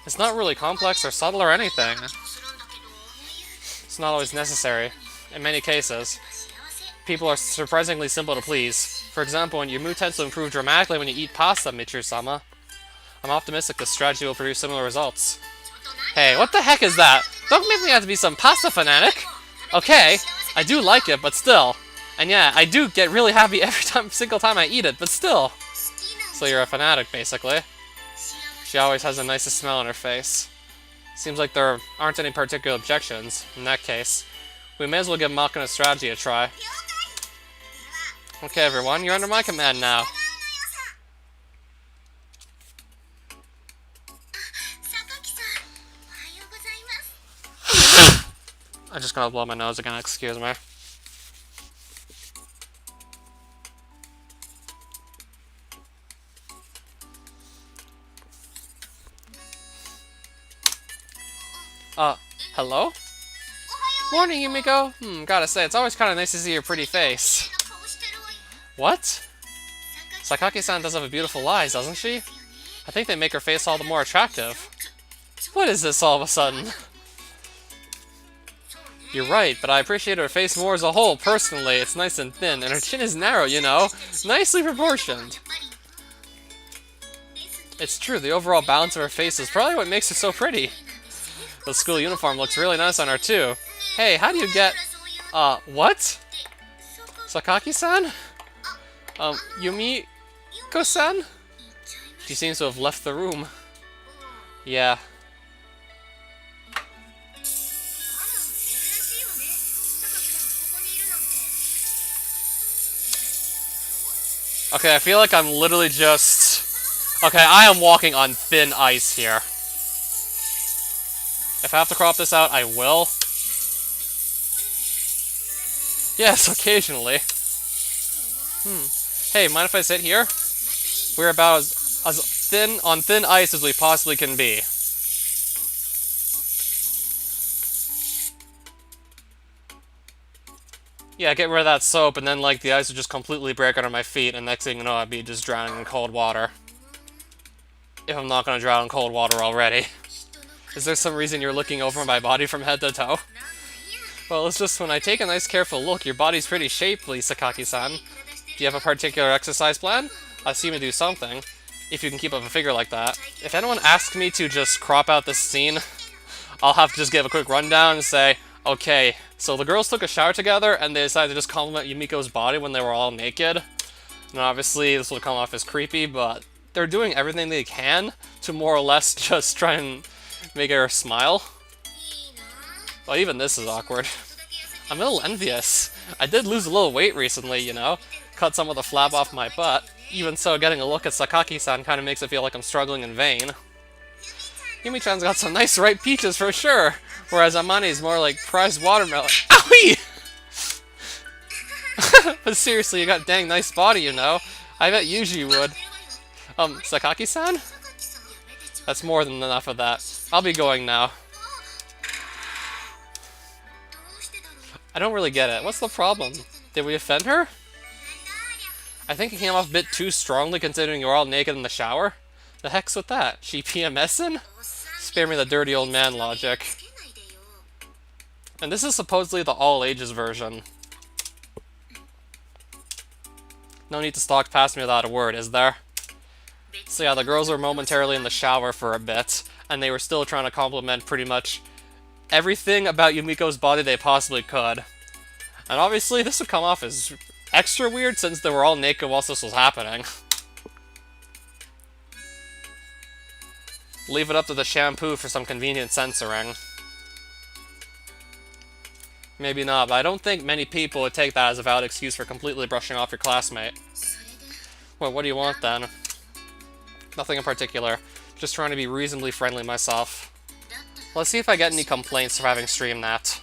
Speaker 1: It's not really complex or subtle or anything. It's not always necessary. In many cases, people are surprisingly simple to please. For example, when your mood tends to improve dramatically when you eat pasta, Michiru-sama. I'm optimistic this strategy will produce similar results. Hey, what the heck is that? Don't make me have to be some pasta fanatic! Okay, I do like it, but still. And yeah, I do get really happy every single time I eat it, but still. So you're a fanatic, basically. She always has the nicest smile on her face. Seems like there aren't any particular objections. In that case, we may as well give Makina's strategy a try. Okay, everyone, you're under my command now. I just gotta blow my nose again, excuse me. Hello? Morning, Yumiko. Gotta say, it's always kinda nice to see your pretty face. What? Sakaki-san does have a beautiful eyes, doesn't she? I think they make her face all the more attractive. What is this all of a sudden? You're right, but I appreciate her face more as a whole, personally. It's nice and thin, and her chin is narrow, you know? Nicely proportioned. It's true, the overall balance of her face is probably what makes her so pretty. The school uniform looks really nice on her, too. Hey, how do you get... what? Sakaki-san? Yumiko-san? She seems to have left the room. Yeah. Okay, I feel like I'm literally just... Okay, I am walking on thin ice here. If I have to crop this out, I will. Yes, occasionally. Hey, mind if I sit here? We're about as thin on thin ice as we possibly can be. Yeah, get rid of that soap, and then, like, the ice would just completely break under my feet, and next thing you know, I'd be just drowning in cold water. If I'm not gonna drown in cold water already. Is there some reason you're looking over my body from head to toe? Well, it's just when I take a nice careful look, your body's pretty shapely, Sakaki-san. Do you have a particular exercise plan? I assume you do something, if you can keep up a figure like that. If anyone asks me to just crop out this scene, I'll have to just give a quick rundown and say, okay, so the girls took a shower together, and they decided to just compliment Yumiko's body when they were all naked. And obviously, this will come off as creepy, but they're doing everything they can to more or less just try and make her smile. Well, even this is awkward. I'm a little envious. I did lose a little weight recently, you know? Cut some of the flab off my butt. Even so, getting a look at Sakaki-san kind of makes it feel like I'm struggling in vain. Yumi-chan's got some nice ripe peaches for sure, whereas Amani's more like prized watermelon. Owie! But seriously, you got dang nice body, you know? I bet Yuji would. Sakaki-san? That's more than enough of that. I'll be going now. I don't really get it. What's the problem? Did we offend her? I think it came off a bit too strongly considering you're all naked in the shower. The heck's with that? She PMSing? Spare me the dirty old man logic. And this is supposedly the all-ages version. No need to stalk past me without a word, is there? So yeah, the girls were momentarily in the shower for a bit, and they were still trying to compliment pretty much everything about Yumiko's body they possibly could. And obviously, this would come off as extra weird since they were all naked whilst this was happening. Leave it up to the shampoo for some convenient censoring. Maybe not, but I don't think many people would take that as a valid excuse for completely brushing off your classmate. Well, what do you want then? Nothing in particular. Just trying to be reasonably friendly myself. Let's see if I get any complaints for having streamed that.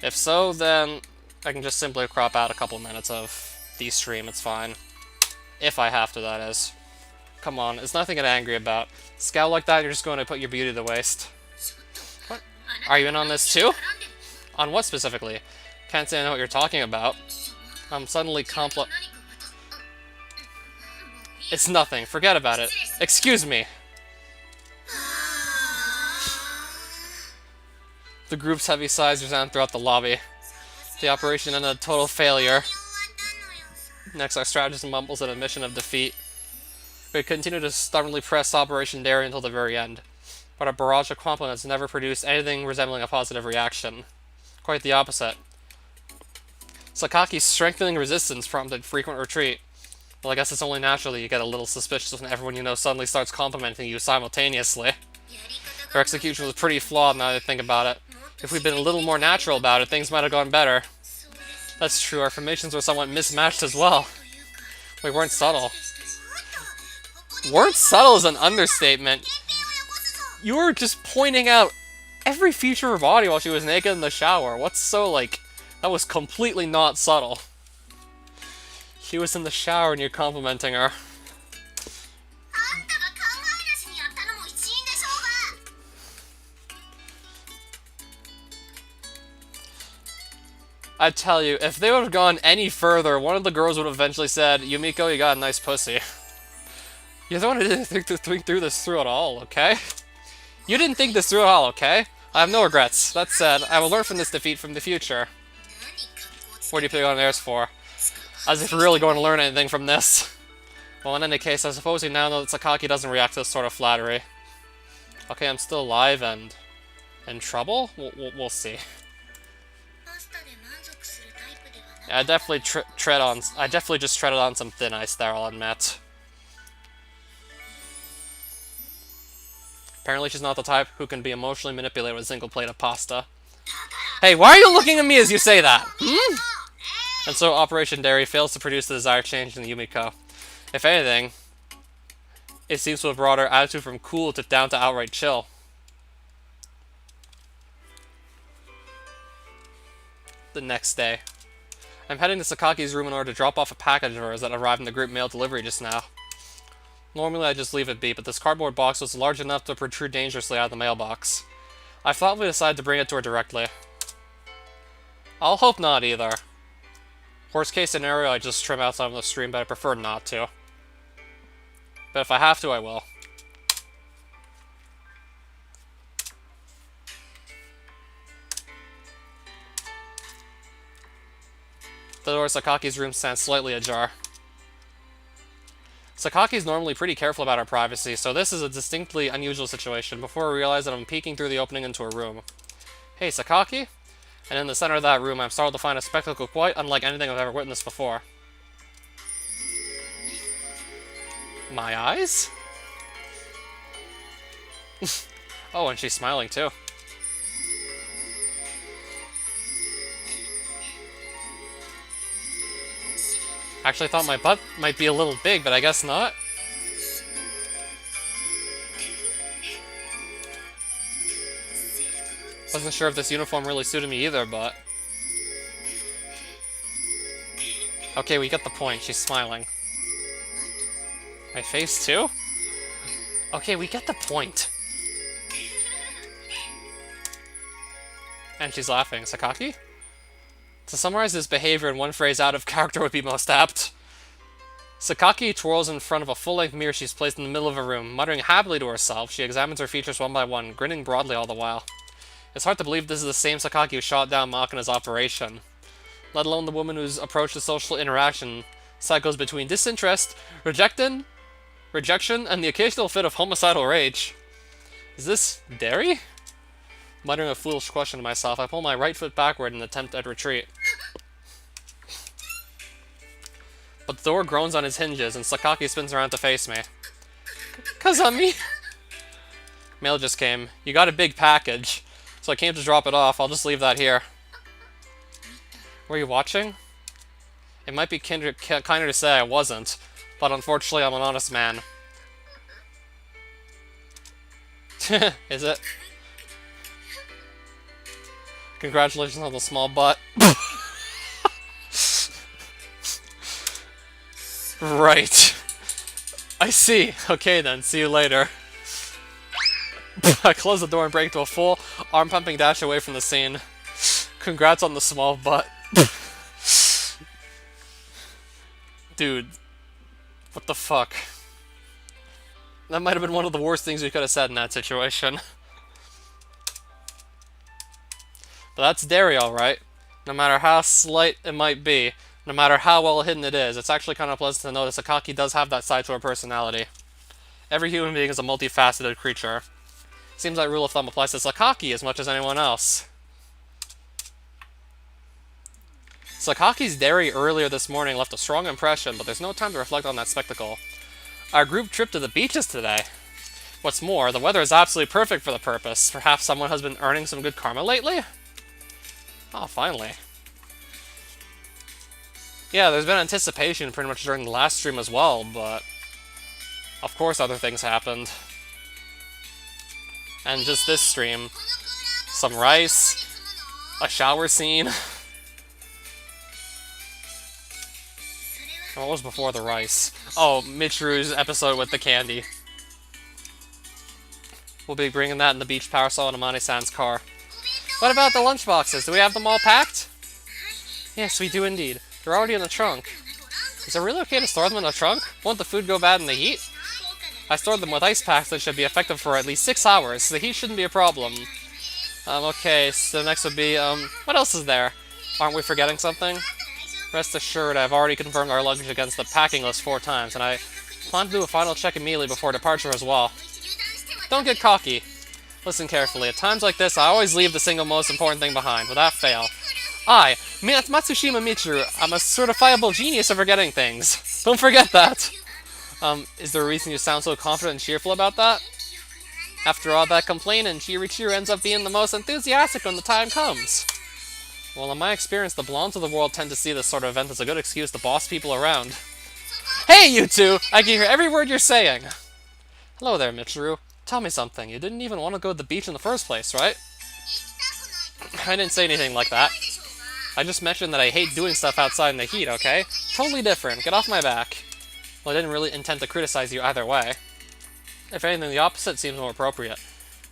Speaker 1: If so, then I can just simply crop out a couple minutes of the stream, it's fine. If I have to, that is. Come on, it's nothing to get angry about. Scowl like that, you're just going to put your beauty to waste. What? Are you in on this too? On what specifically? Can't say I know what you're talking about. I'm suddenly It's nothing, forget about it. Excuse me. The group's heavy sighs resound throughout the lobby. The operation ended a total failure. Next, our strategist mumbles an admission of defeat. We continue to stubbornly press Operation Dairy until the very end, but our barrage of compliments never produced anything resembling a positive reaction. Quite the opposite. Sakaki's strengthening resistance prompted frequent retreat. Well, I guess it's only natural that you get a little suspicious when everyone you know suddenly starts complimenting you simultaneously. Her execution was pretty flawed now that I think about it. If we'd been a little more natural about it, things might have gone better. That's true, our formations were somewhat mismatched as well. We weren't subtle. Weren't subtle is an understatement. You were just pointing out every feature of her body while she was naked in the shower. What's so, like... That was completely not subtle. She was in the shower and you're complimenting her. I tell you, if they would have gone any further, one of the girls would have eventually said, Yumiko, you got a nice pussy. You're the one who didn't think through this at all, okay? You didn't think this through at all, okay? I have no regrets. That said, I will learn from this defeat from the future. What do you put on airs for? As if you're really going to learn anything from this. Well, in any case, I suppose you now know that Sakaki doesn't react to this sort of flattery. Okay, I'm still alive and... in trouble? We'll see. Yeah, I definitely just treaded on some thin ice there, I'll admit. Apparently she's not the type who can be emotionally manipulated with a single plate of pasta. Hey, why are you looking at me as you say that? Hmm? And so Operation Dairy fails to produce the desired change in Yumiko. If anything, it seems to have brought her attitude from cool to down to outright chill. The next day. I'm heading to Sakaki's room in order to drop off a package of hers that arrived in the group mail delivery just now. Normally I just leave it be, but this cardboard box was large enough to protrude dangerously out of the mailbox. I thoughtfully decided to bring it to her directly. I'll hope not either. Worst case scenario, I just trim out some of the stream, but I prefer not to. But if I have to, I will. The door to Sakaki's room stands slightly ajar. Sakaki's normally pretty careful about her privacy, so this is a distinctly unusual situation before I realize that I'm peeking through the opening into her room. Hey, Sakaki? And in the center of that room, I'm startled to find a spectacle quite unlike anything I've ever witnessed before. My eyes? Oh, and she's smiling too. Actually thought my butt might be a little big, but I guess not. Wasn't sure if this uniform really suited me either, but... Okay, we get the point. She's smiling. My face too? Okay, we get the point. And she's laughing. Sakaki? To summarize this behavior in one phrase out of character would be most apt. Sakaki twirls in front of a full-length mirror she's placed in the middle of a room. Muttering happily to herself, she examines her features one by one, grinning broadly all the while. It's hard to believe this is the same Sakaki who shot down Makina's operation. Let alone the woman whose approach to social interaction cycles between disinterest, rejection, and the occasional fit of homicidal rage. Is this dairy? Muttering a foolish question to myself, I pull my right foot backward in an attempt at retreat. But the door groans on its hinges, and Sakaki spins around to face me. Kazami! Mail just came. You got a big package, so I came to drop it off. I'll just leave that here. Were you watching? It might be kinder to say I wasn't, but unfortunately I'm an honest man. Is it? Congratulations on the small butt. Right. I see. Okay then, see you later. I close the door and break into a full, arm-pumping dash away from the scene. Congrats on the small butt. Dude. What the fuck? That might have been one of the worst things we could have said in that situation. But that's dairy, alright. No matter how slight it might be, no matter how well hidden it is, it's actually kind of pleasant to know that Sakaki does have that side to her personality. Every human being is a multifaceted creature. Seems that rule of thumb applies to Sakaki as much as anyone else. Sakaki's dairy earlier this morning left a strong impression, but there's no time to reflect on that spectacle. Our group trip to the beaches today. What's more, the weather is absolutely perfect for the purpose. Perhaps someone has been earning some good karma lately? Oh, finally. Yeah, there's been anticipation pretty much during the last stream as well, but of course other things happened. And just this stream. Some rice, a shower scene. What was before the rice? Oh, Michiru's episode with the candy. We'll be bringing that in the beach parasol in Amane-san's car. What about the lunchboxes? Do we have them all packed? Yes, we do indeed. They're already in the trunk. Is it really okay to store them in the trunk? Won't the food go bad in the heat? I stored them with ice packs that should be effective for at least 6 hours, so the heat shouldn't be a problem. Okay, so next would be, what else is there? Aren't we forgetting something? Rest assured, I've already confirmed our luggage against the packing list 4 times, and I plan to do a final check immediately before departure as well. Don't get cocky. Listen carefully. At times like this, I always leave the single most important thing behind, without fail. I, Matsushima Michiru, I'm a certifiable genius of forgetting things. Don't forget that! Is there a reason you sound so confident and cheerful about that? After all that complaining, Chirichiru ends up being the most enthusiastic when the time comes. Well, in my experience, the blondes of the world tend to see this sort of event as a good excuse to boss people around. Hey, you two! I can hear every word you're saying! Hello there, Michiru. Tell me something. You didn't even want to go to the beach in the first place, right? I didn't say anything like that. I just mentioned that I hate doing stuff outside in the heat, okay? Totally different. Get off my back. Well, I didn't really intend to criticize you either way. If anything, the opposite seems more appropriate.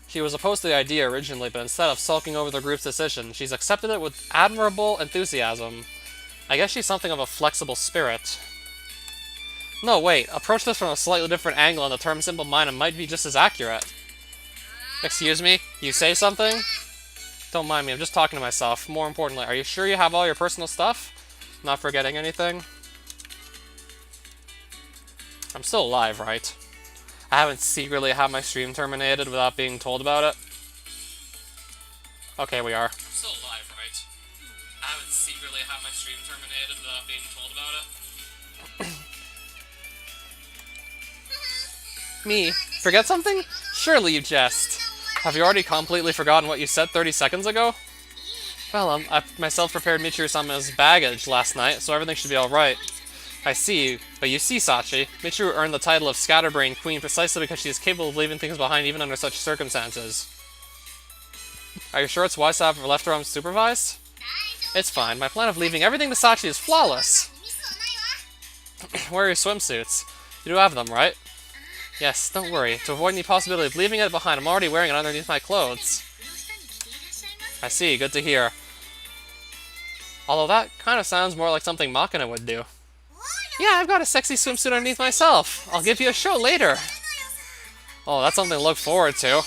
Speaker 1: She was opposed to the idea originally, but instead of sulking over the group's decision, she's accepted it with admirable enthusiasm. I guess she's something of a flexible spirit. No, wait. Approach this from a slightly different angle and the term simple-minded might be just as accurate. Excuse me? You say something? Don't mind me, I'm just talking to myself. More importantly, are you sure you have all your personal stuff? Not forgetting anything? I'm still alive, right? I haven't secretly had my stream terminated without being told about it. Okay, we are. I'm still alive, right? I haven't secretly had my stream terminated without being told about it. Me? Forget something? Surely you jest. Have you already completely forgotten what you said 30 seconds ago? Well, I myself prepared Michiru-sama's baggage last night, so everything should be alright. I see, but you see, Sachi, Michiru earned the title of Scatterbrain Queen precisely because she is capable of leaving things behind even under such circumstances. Are you sure it's wise to have left her unsupervised? It's fine. My plan of leaving everything to Sachi is flawless. Where are your swimsuits? You do have them, right? Yes, don't worry. To avoid any possibility of leaving it behind, I'm already wearing it underneath my clothes. I see, good to hear. Although that kind of sounds more like something Makina would do. Yeah, I've got a sexy swimsuit underneath myself. I'll give you a show later. Oh, that's something to look forward to.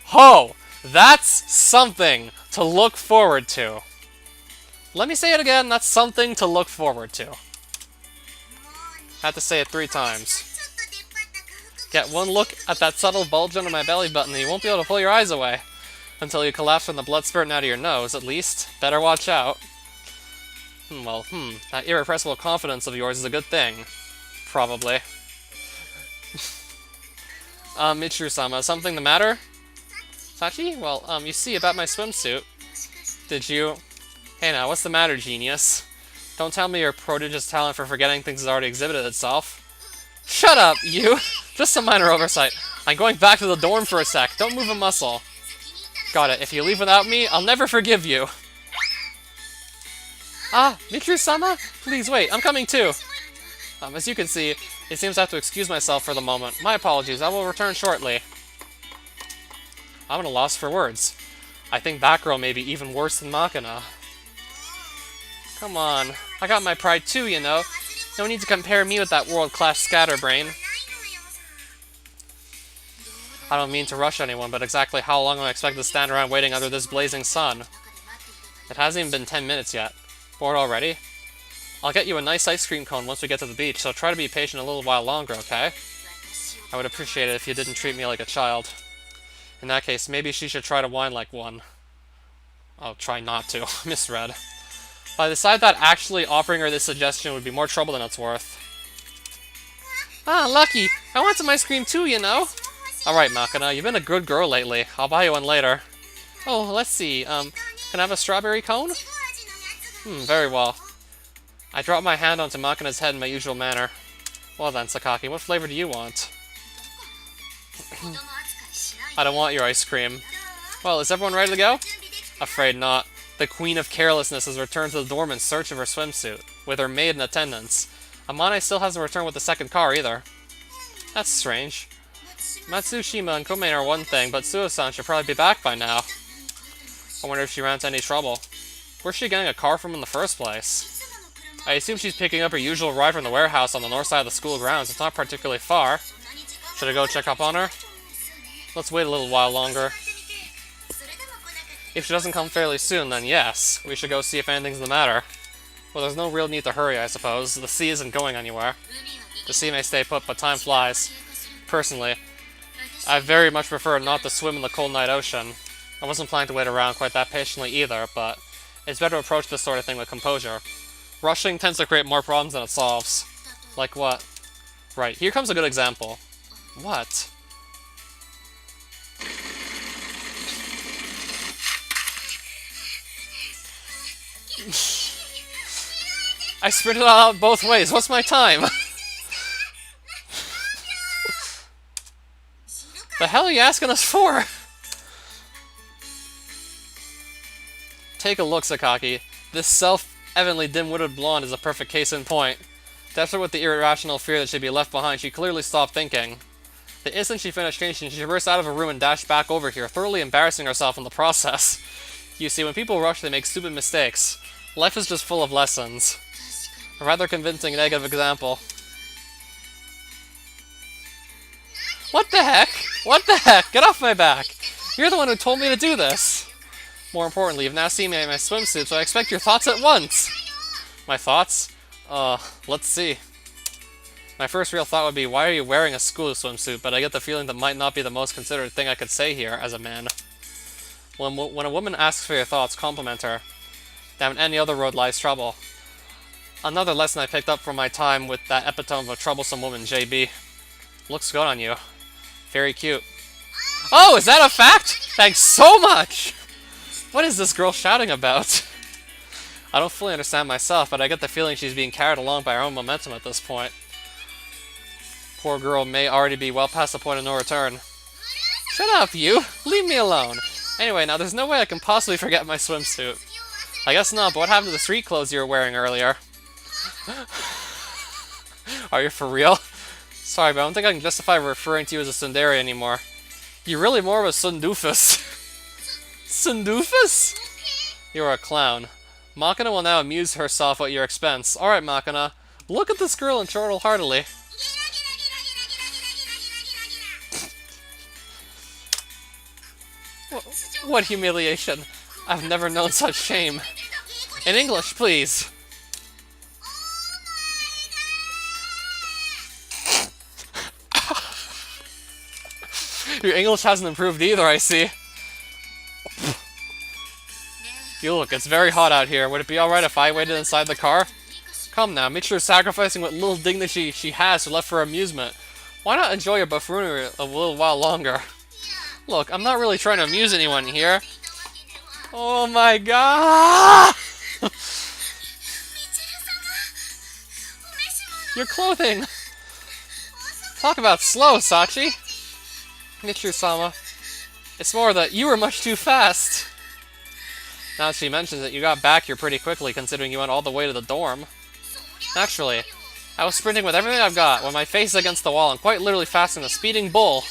Speaker 1: Ho! That's something to look forward to. Let me say it again, that's something to look forward to. Had to say it 3 times. Get one look at that subtle bulge under my belly button and you won't be able to pull your eyes away. Until you collapse from the blood spurting out of your nose, at least. Better watch out. That irrepressible confidence of yours is a good thing. Probably. Michiru-sama, something the matter? Sachi? Well, you see, about my swimsuit. Did you... Hey now, what's the matter, genius? Don't tell me your prodigious talent for forgetting things has already exhibited itself. Shut up, you! Just a minor oversight. I'm going back to the dorm for a sec. Don't move a muscle. Got it. If you leave without me, I'll never forgive you. Ah, Michiru-sama? Please wait, I'm coming too. As you can see, it seems I have to excuse myself for the moment. My apologies, I will return shortly. I'm at a loss for words. I think that girl may be even worse than Makina. Come on, I got my pride too, you know. No need to compare me with that world-class scatterbrain. I don't mean to rush anyone, but exactly how long am I expected to stand around waiting under this blazing sun? It hasn't even been 10 minutes yet. Bored already? I'll get you a nice ice cream cone once we get to the beach, so try to be patient a little while longer, okay? I would appreciate it if you didn't treat me like a child. In that case, maybe she should try to whine like one. I'll try not to. Misread. But I decided that actually offering her this suggestion would be more trouble than it's worth. Ah, lucky! I want some ice cream too, you know? Alright, Makina, you've been a good girl lately. I'll buy you one later. Oh, let's see, can I have a strawberry cone? Very well. I dropped my hand onto Makina's head in my usual manner. Well then, Sakaki, what flavor do you want? I don't want your ice cream. Well, is everyone ready to go? Afraid not. The Queen of Carelessness has returned to the dorm in search of her swimsuit, with her maid in attendance. Amane still hasn't returned with the second car either. That's strange. Matsushima and Kome are one thing, but Suo-san should probably be back by now. I wonder if she ran into any trouble. Where's she getting a car from in the first place? I assume she's picking up her usual ride from the warehouse on the north side of the school grounds. It's not particularly far. Should I go check up on her? Let's wait a little while longer. If she doesn't come fairly soon, then yes, we should go see if anything's the matter. Well, there's no real need to hurry, I suppose. The sea isn't going anywhere. The sea may stay put, but time flies. Personally, I very much prefer not to swim in the cold night ocean. I wasn't planning to wait around quite that patiently either, but it's better to approach this sort of thing with composure. Rushing tends to create more problems than it solves. Like what? Right, here comes a good example. What? I sprinted out both ways. What's my time? The hell are you asking us for? Take a look, Sakaki. This self-evidently dim-witted blonde is a perfect case in point. Desperate with the irrational fear that she'd be left behind, she clearly stopped thinking. The instant she finished changing, she burst out of her room and dashed back over here, thoroughly embarrassing herself in the process. You see, when people rush, they make stupid mistakes. Life is just full of lessons. A rather convincing negative example. What the heck? What the heck? Get off my back! You're the one who told me to do this! More importantly, you've now seen me in my swimsuit, so I expect your thoughts at once! My thoughts? Let's see. My first real thought would be, why are you wearing a school swimsuit? But I get the feeling that might not be the most considerate thing I could say here, as a man. When a woman asks for your thoughts, compliment her. Down any other road lies trouble. Another lesson I picked up from my time with that epitome of a troublesome woman, JB. Looks good on you. Very cute. Oh, is that a fact? Thanks so much! What is this girl shouting about? I don't fully understand myself, but I get the feeling she's being carried along by her own momentum at this point. Poor girl may already be well past the point of no return. Shut up, you! Leave me alone! Anyway, now there's no way I can possibly forget my swimsuit. I guess not, but what happened to the street clothes you were wearing earlier? Are you for real? Sorry, but I don't think I can justify referring to you as a tsundere anymore. You're really more of a sundoofus. Sundoofus? You're a clown. Makina will now amuse herself at your expense. Alright, Makina. Look at this girl and chortle heartily. What humiliation. I've never known such shame. In English, please. Your English hasn't improved either, I see. You look, it's very hot out here. Would it be alright if I waited inside the car? Come now, make sure sacrificing what little dignity she has to left for amusement. Why not enjoy your buffoonery a little while longer? Look, I'm not really trying to amuse anyone here. Oh my god! Your clothing! Talk about slow, Sachi! Michiru-sama. It's more that you were much too fast. Now that she mentions it, you got back here pretty quickly, considering you went all the way to the dorm. Naturally, I was sprinting with everything I've got, with my face against the wall, and quite literally faster than a speeding bull.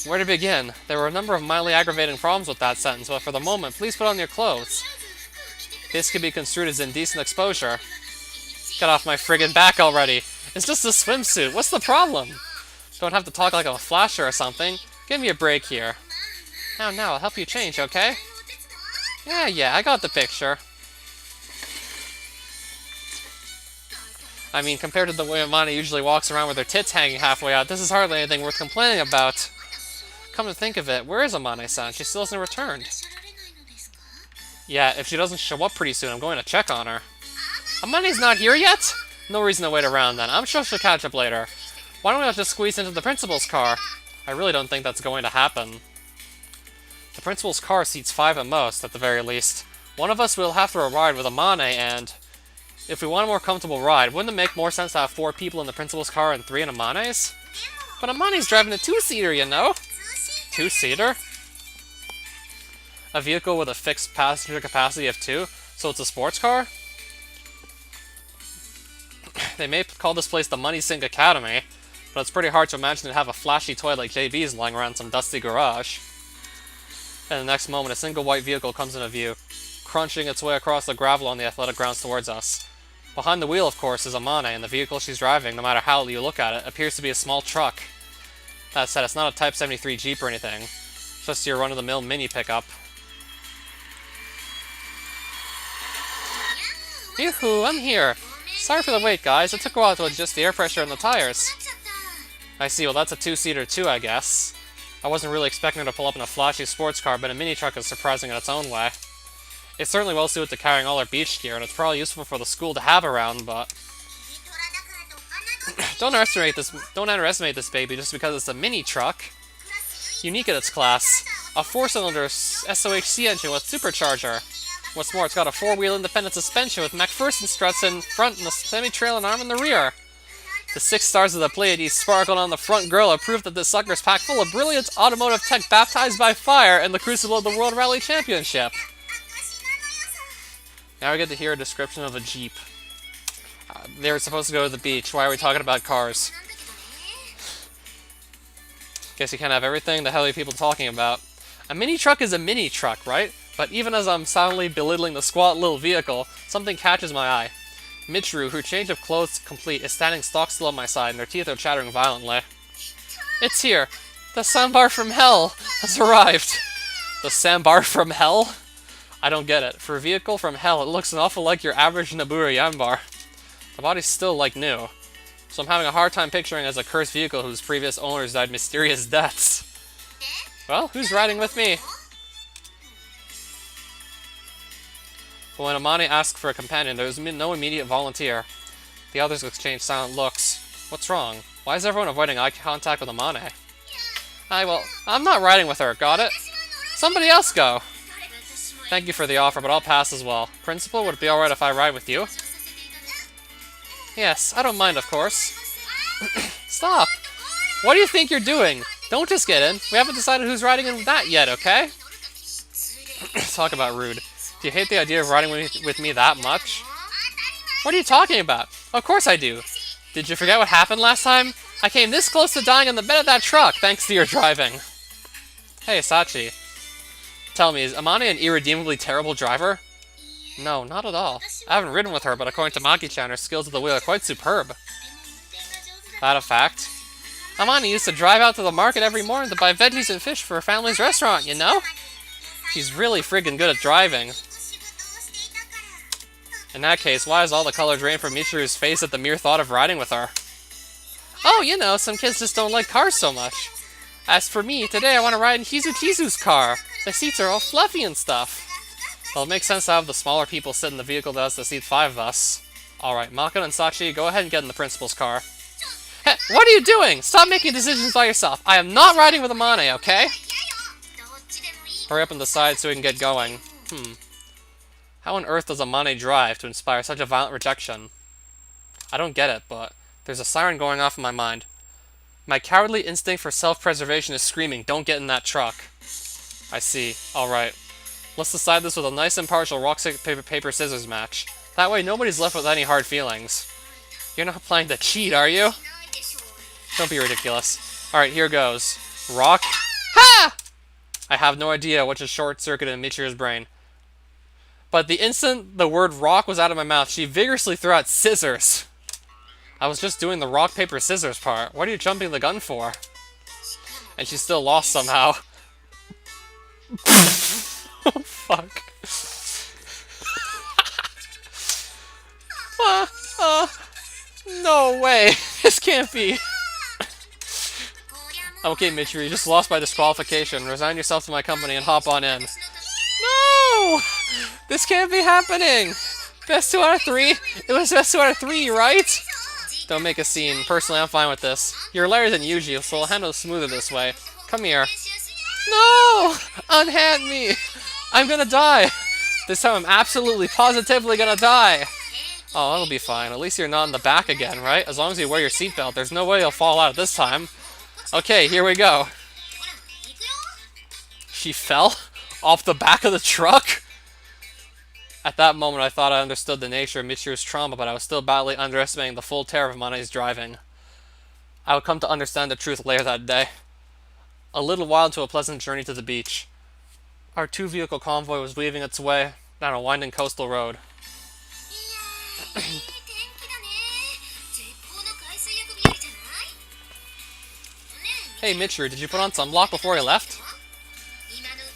Speaker 1: Where to begin? There were a number of mildly aggravating problems with that sentence, but for the moment, please put on your clothes. This could be construed as indecent exposure. Get off my friggin' back already! It's just a swimsuit, what's the problem? Don't have to talk like I'm a flasher or something. Give me a break here. Now, I'll help you change, okay? Yeah, I got the picture. I mean, compared to the way Amane usually walks around with her tits hanging halfway out, this is hardly anything worth complaining about. Come to think of it, where is Amane-san? She still hasn't returned. Yeah, if she doesn't show up pretty soon, I'm going to check on her. Amane's not here yet? No reason to wait around then. I'm sure she'll catch up later. Why don't we just squeeze into the principal's car? I really don't think that's going to happen. The principal's car seats 5 at most, at the very least. One of us will have to ride with Amane, and if we want a more comfortable ride, wouldn't it make more sense to have 4 people in the principal's car and 3 in Amane's? But Amane's driving a 2-seater, you know? 2-seater? A vehicle with a fixed passenger capacity of 2, so it's a sports car? They may call this place the Money Sink Academy, but it's pretty hard to imagine to have a flashy toy like JB's lying around some dusty garage. And the next moment, a single white vehicle comes into view, crunching its way across the gravel on the athletic grounds towards us. Behind the wheel, of course, is Amane, and the vehicle she's driving, no matter how you look at it, appears to be a small truck. That said, it's not a Type 73 Jeep or anything, it's just your run-of-the-mill mini pickup. Yoo-hoo, I'm here! Sorry for the wait, guys. It took a while to adjust the air pressure in the tires. I see, well that's a 2-seater too, I guess. I wasn't really expecting her to pull up in a flashy sports car, but a mini truck is surprising in its own way. It's certainly well suited to carrying all our beach gear, and it's probably useful for the school to have around, but don't underestimate this baby just because it's a mini truck. Unique in its class. A 4-cylinder SOHC engine with supercharger. What's more, it's got a 4-wheel independent suspension with McPherson struts in front and a semi-trailing arm in the rear. The 6 stars of the Pleiades sparkled on the front grille are proof that this sucker's packed full of brilliant automotive tech baptized by fire in the crucible of the World Rally Championship. Now we get to hear a description of a Jeep. They were supposed to go to the beach. Why are we talking about cars? Guess you can't have everything. The hell are you people talking about? A mini truck is a mini truck, right? But even as I'm soundly belittling the squat little vehicle, something catches my eye. Michiru, her change of clothes complete, is standing stock still at my side, and her teeth are chattering violently. It's here! The sambar from hell has arrived! The sambar from hell? I don't get it. For a vehicle from hell, it looks an awful like your average Nabura Yanbar. The body's still like new, so I'm having a hard time picturing it as a cursed vehicle whose previous owners died mysterious deaths. Well, who's riding with me? But when Amane asked for a companion, there was no immediate volunteer. The others exchanged silent looks. What's wrong? Why is everyone avoiding eye contact with Amane? Well, I'm not riding with her, got it? Somebody else go! Thank you for the offer, but I'll pass as well. Principal, would it be alright if I ride with you? Yes, I don't mind, of course. Stop! What do you think you're doing? Don't just get in. We haven't decided who's riding in that yet, okay? Talk about rude. Do you hate the idea of riding with me that much? What are you talking about? Of course I do. Did you forget what happened last time? I came this close to dying in the bed of that truck, thanks to your driving. Hey, Sachi. Tell me, is Amane an irredeemably terrible driver? No, not at all. I haven't ridden with her, but according to Maki-chan, her skills at the wheel are quite superb. That a fact? Amane used to drive out to the market every morning to buy veggies and fish for her family's restaurant, you know? She's really friggin' good at driving. In that case, why is all the color drained from Michiru's face at the mere thought of riding with her? Oh, you know, some kids just don't like cars so much. As for me, today I want to ride in Hizukizu's car. The seats are all fluffy and stuff. Well, it makes sense to have the smaller people sit in the vehicle that has to seat 5 of us. Alright, Mako and Sachi, go ahead and get in the principal's car. Hey, what are you doing? Stop making decisions by yourself. I am not riding with Amane, okay? Hurry up and decide so we can get going. How on earth does Amane drive to inspire such a violent rejection? I don't get it, but there's a siren going off in my mind. My cowardly instinct for self-preservation is screaming, don't get in that truck. I see. Alright. Let's decide this with a nice impartial rock, paper, scissors match. That way nobody's left with any hard feelings. You're not planning to cheat, are you? Don't be ridiculous. Alright, here goes. Rock. Ha! I have no idea which is short-circuited in Michiru's brain. But the instant the word rock was out of my mouth, she vigorously threw out scissors. I was just doing the rock, paper, scissors part. What are you jumping the gun for? And she still lost somehow. Oh, fuck. No way. This can't be. Okay, Michiru, you just lost by disqualification. Resign yourself to my company and hop on in. No! This can't be happening! Best 2 out of 3? It was best 2 out of 3, right? Don't make a scene. Personally, I'm fine with this. You're lighter than Yuji, so we'll handle it smoother this way. Come here. No! Unhand me! I'm gonna die! This time I'm absolutely, positively gonna die! Oh, that'll be fine. At least you're not in the back again, right? As long as you wear your seatbelt, there's no way you'll fall out this time. Okay, here we go. She fell off the back of the truck? At that moment, I thought I understood the nature of Michiru's trauma, but I was still badly underestimating the full terror of Mane's driving. I would come to understand the truth later that day. A little while into a pleasant journey to the beach. Our 2-vehicle convoy was weaving its way down a winding coastal road. Hey Michiru, did you put on sunblock before you left?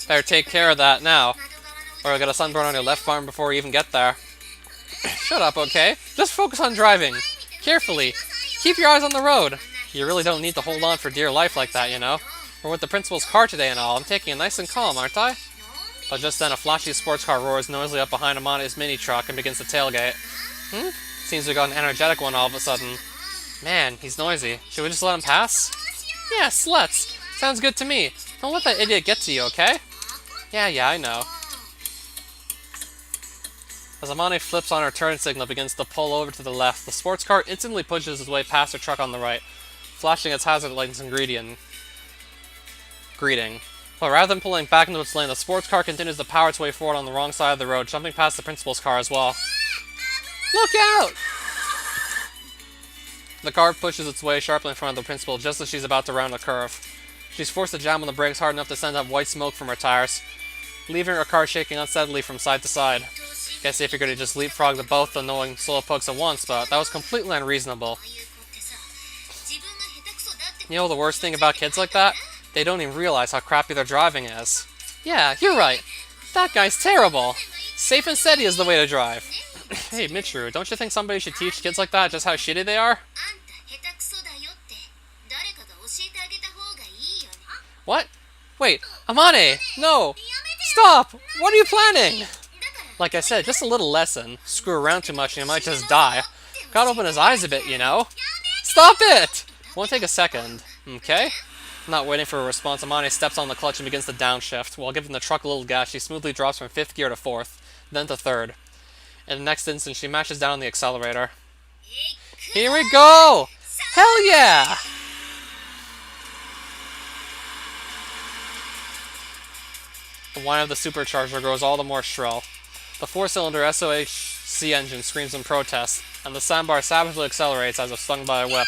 Speaker 1: Better take care of that now, or you'll get a sunburn on your left arm before you even get there. Shut up, okay? Just focus on driving. Carefully. Keep your eyes on the road. You really don't need to hold on for dear life like that, you know? We're with the principal's car today and all. I'm taking it nice and calm, aren't I? But just then, a flashy sports car roars noisily up behind Amane's mini-truck and begins to tailgate. Seems we got an energetic one all of a sudden. Man, he's noisy. Should we just let him pass? Yes, let's. Sounds good to me. Don't let that idiot get to you, okay? Yeah, I know. As Amane flips on her turn signal begins to pull over to the left, the sports car instantly pushes its way past her truck on the right, flashing its hazard lights and greeting. But rather than pulling back into its lane, the sports car continues to power its way forward on the wrong side of the road, jumping past the principal's car as well. Look out! The car pushes its way sharply in front of the principal just as she's about to round a curve. She's forced to jam on the brakes hard enough to send up white smoke from her tires, leaving her car shaking unsteadily from side to side. Guess if you're going to just leapfrog the both annoying slowpokes at once, but that was completely unreasonable. You know the worst thing about kids like that? They don't even realize how crappy their driving is. Yeah, you're right. That guy's terrible. Safe and steady is the way to drive. Hey, Michiru, don't you think somebody should teach kids like that just how shitty they are? What? Wait, Amane! No! Stop! What are you planning? Like I said, just a little lesson. Screw around too much and you might just die. Gotta open his eyes a bit, you know? Stop it! Won't take a second. Okay? Not waiting for a response, Amane steps on the clutch and begins to downshift. While giving the truck a little gas, she smoothly drops from 5th gear to 4th, then to 3rd. In the next instant, she mashes down on the accelerator. Here we go! Hell yeah! The whine of the supercharger grows all the more shrill. The 4-cylinder SOHC engine screams in protest, and the sandbar savagely accelerates as if stung by a whip.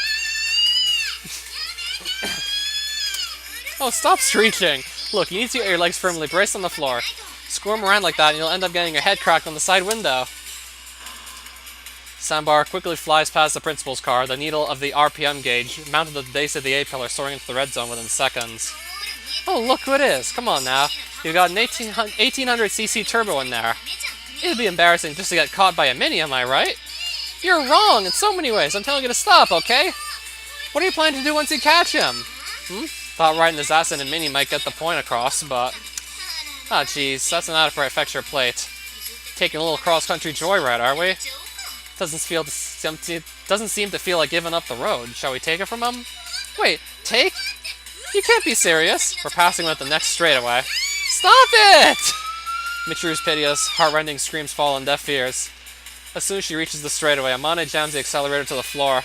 Speaker 1: Oh, stop screeching! Look, you need to get your legs firmly braced on the floor. Squirm around like that and you'll end up getting your head cracked on the side window. Sandbar quickly flies past the principal's car, the needle of the RPM gauge mounted at the base of the A-pillar soaring into the red zone within seconds. Oh, look who it is! Come on now. You've got an 1800cc turbo in there. It'd be embarrassing just to get caught by a mini, am I right? You're wrong in so many ways. I'm telling you to stop, okay? What are you planning to do once you catch him? Thought riding his ass in a mini might get the point across, but... Ah, jeez, that's not a perfect your plate. Taking a little cross-country joyride, are we? Doesn't seem to feel like giving up the road. Shall we take it from him? Wait, take? You can't be serious. We're passing him at the next straightaway. Stop it! Michiru's piteous, heart-rending screams fall on deaf ears. As soon as she reaches the straightaway, Amane jams the accelerator to the floor.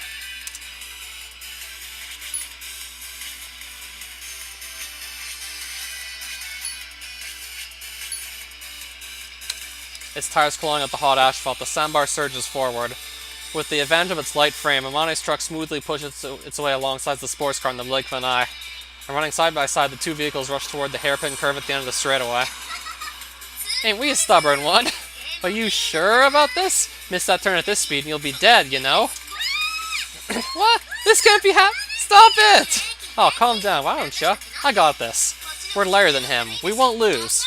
Speaker 1: Its tires clawing at the hot asphalt, the sandbar surges forward. With the advantage of its light frame, Amane's truck smoothly pushes its way alongside the sports car in the blink of an eye. And running side by side, the two vehicles rush toward the hairpin curve at the end of the straightaway. Ain't we a stubborn one? Are you sure about this? Miss that turn at this speed and you'll be dead, you know? What? This can't be Stop it! Oh, calm down, why don't you? I got this. We're lighter than him. We won't lose.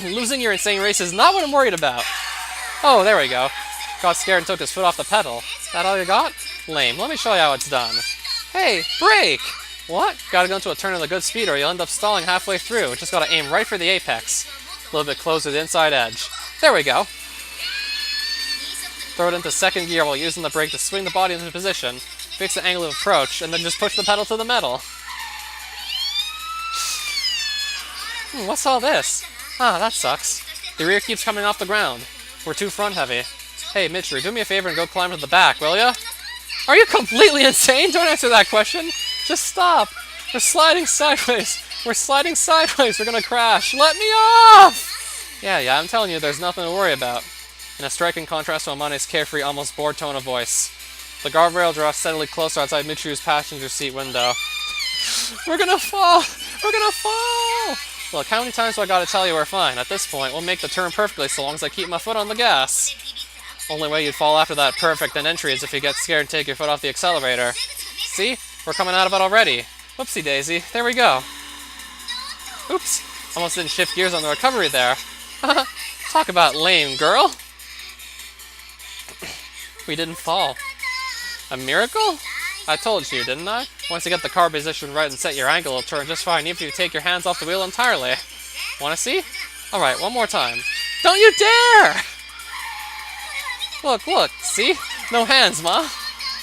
Speaker 1: Losing your insane race is not what I'm worried about. Oh, there we go. Got scared and took his foot off the pedal. That all you got? Lame. Let me show you how it's done. Hey, brake! What? Gotta go into a turn at a good speed or you'll end up stalling halfway through. Just gotta aim right for the apex. A little bit closer to the inside edge. There we go. Throw it into second gear while using the brake to swing the body into position, fix the angle of approach, and then just push the pedal to the metal. What's all this? Ah, that sucks. The rear keeps coming off the ground. We're too front heavy. Hey, Michiru, do me a favor and go climb to the back, will ya? Are you completely insane? Don't answer that question. Just stop. We're sliding sideways. We're sliding sideways. We're gonna crash. Let me off! Yeah, I'm telling you, there's nothing to worry about. In a striking contrast to Amane's carefree, almost bored tone of voice. The guardrail draws steadily closer outside Michiru's passenger seat window. We're gonna fall! We're gonna fall! Look, how many times do I gotta tell you we're fine? At this point, we'll make the turn perfectly so long as I keep my foot on the gas. Only way you'd fall after that perfect an entry is if you get scared and take your foot off the accelerator. See? We're coming out of it already. Whoopsie daisy. There we go. Oops. Almost didn't shift gears on the recovery there. Talk about lame, girl. We didn't fall. A miracle? I told you, didn't I? Once you get the car position right and set your angle, it'll turn just fine, even if you take your hands off the wheel entirely. Wanna see? Alright, one more time. Don't you dare! Look, see? No hands, Ma.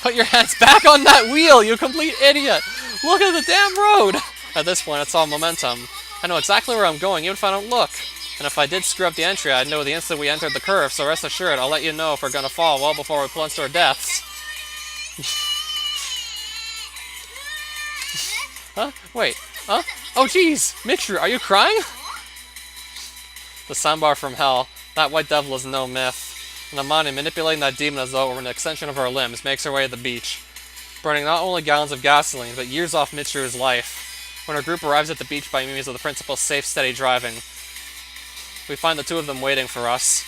Speaker 1: Put your hands back on that wheel, you complete idiot! Look at the damn road! At this point, it's all momentum. I know exactly where I'm going, even if I don't look. And if I did screw up the entry, I'd know the instant we entered the curve, so rest assured, I'll let you know if we're gonna fall well before we plunge to our deaths. Huh? Wait. Huh? Oh jeez! Michiru, are you crying? The sandbar from hell. That white devil is no myth. And Amane, manipulating that demon as though it were an extension of her limbs, makes her way to the beach. Burning not only gallons of gasoline, but years off Michiru's life. When our group arrives at the beach by means of the principal's safe, steady driving, we find the two of them waiting for us.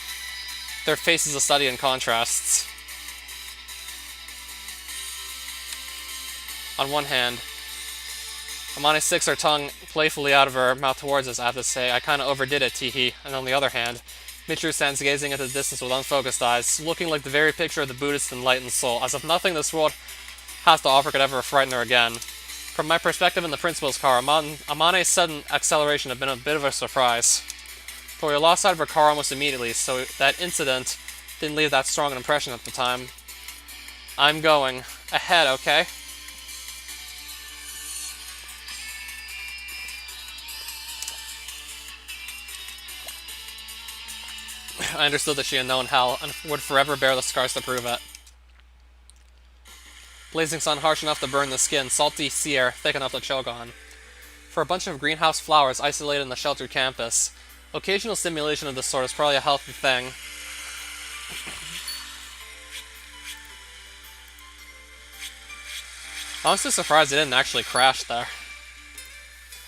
Speaker 1: Their faces a study in contrasts. On one hand, Amane sticks her tongue playfully out of her mouth towards us, I have to say. I kinda overdid it, teehee. And on the other hand, Michiru stands gazing into the distance with unfocused eyes, looking like the very picture of the Buddhist enlightened soul, as if nothing this world has to offer could ever frighten her again. From my perspective in the principal's car, Amane's sudden acceleration had been a bit of a surprise. But we lost sight of her car almost immediately, so that incident didn't leave that strong an impression at the time. I'm going. Ahead, okay? I understood that she had known hell, and would forever bear the scars to prove it. Blazing sun harsh enough to burn the skin, salty sea air thick enough to choke on. For a bunch of greenhouse flowers isolated in the sheltered campus, occasional stimulation of this sort is probably a healthy thing. I'm honestly surprised they didn't actually crash there.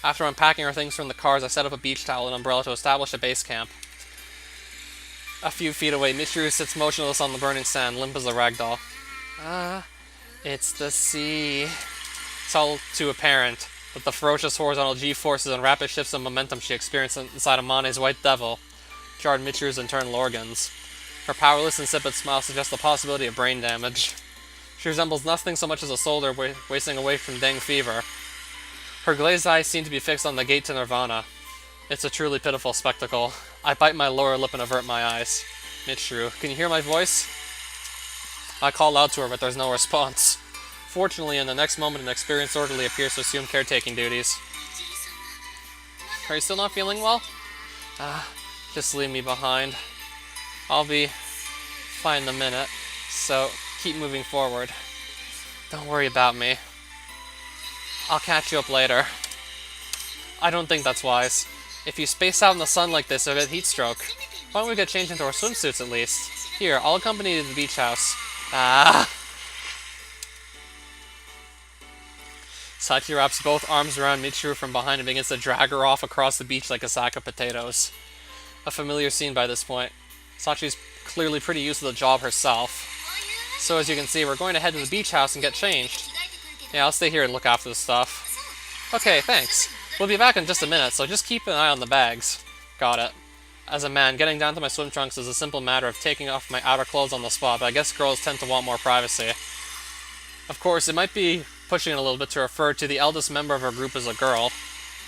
Speaker 1: After unpacking our things from the cars, I set up a beach towel and umbrella to establish a base camp. A few feet away, Michiru sits motionless on the burning sand, limp as a ragdoll. It's the sea. It's all too apparent, with the ferocious horizontal G-forces and rapid shifts of momentum she experienced inside Amane's white devil. jarred Michiru's internal organs. Her powerless, insipid smile suggests the possibility of brain damage. She resembles nothing so much as a soldier wasting away from dengue fever. Her glazed eyes seem to be fixed on the gate to nirvana. It's a truly pitiful spectacle. I bite my lower lip and avert my eyes. Michiru, can you hear my voice? I call out to her, but there's no response. Fortunately, in the next moment, an experienced orderly appears to assume caretaking duties. Are you still not feeling well? Just leave me behind. I'll be fine in a minute, so keep moving forward. Don't worry about me. I'll catch you up later. I don't think that's wise. If you space out in the sun like this, you'll get heat stroke. Why don't we get changed into our swimsuits at least? Here, I'll accompany you to the beach house. Sachi wraps both arms around Michiru from behind and begins to drag her off across the beach like a sack of potatoes. A familiar scene by this point. Sachi's clearly pretty used to the job herself. So as you can see, we're going to head to the beach house and get changed. Yeah, I'll stay here and look after the stuff. Okay, thanks. We'll be back in just a minute, so just keep an eye on the bags. Got it. As a man, getting down to my swim trunks is a simple matter of taking off my outer clothes on the spot, but I guess girls tend to want more privacy. Of course, it might be pushing it a little bit to refer to the eldest member of our group as a girl,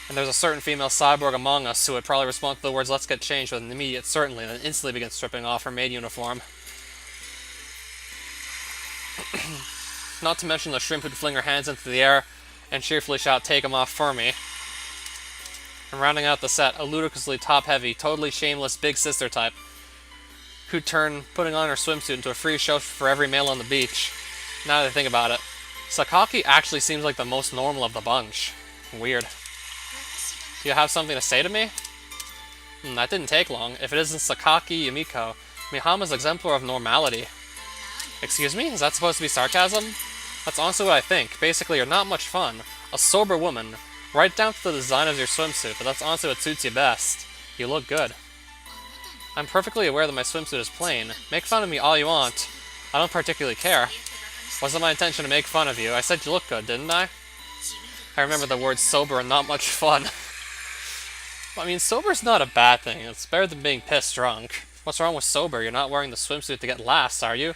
Speaker 1: and there's a certain female cyborg among us who would probably respond to the words "let's get changed" with an immediate certainly, and then instantly begin stripping off her maid uniform. Not to mention the shrimp who'd fling her hands into the air and cheerfully shout, "Take 'em off for me." And rounding out the set, a ludicrously top-heavy, totally shameless big sister type, who'd turn putting on her swimsuit into a free show for every male on the beach. Now that I think about it, Sakaki actually seems like the most normal of the bunch. Weird. Do you have something to say to me? That didn't take long. If it isn't Sakaki Yumiko, Mihama's exemplar of normality. Excuse me? Is that supposed to be sarcasm? That's honestly what I think. Basically, you're not much fun. A sober woman. Right down to the design of your swimsuit, but that's honestly what suits you best. You look good. I'm perfectly aware that my swimsuit is plain. Make fun of me all you want. I don't particularly care. Wasn't my intention to make fun of you. I said you look good, didn't I? I remember the words sober and not much fun. I mean, sober's not a bad thing. It's better than being pissed drunk. What's wrong with sober? You're not wearing the swimsuit to get laughs, are you?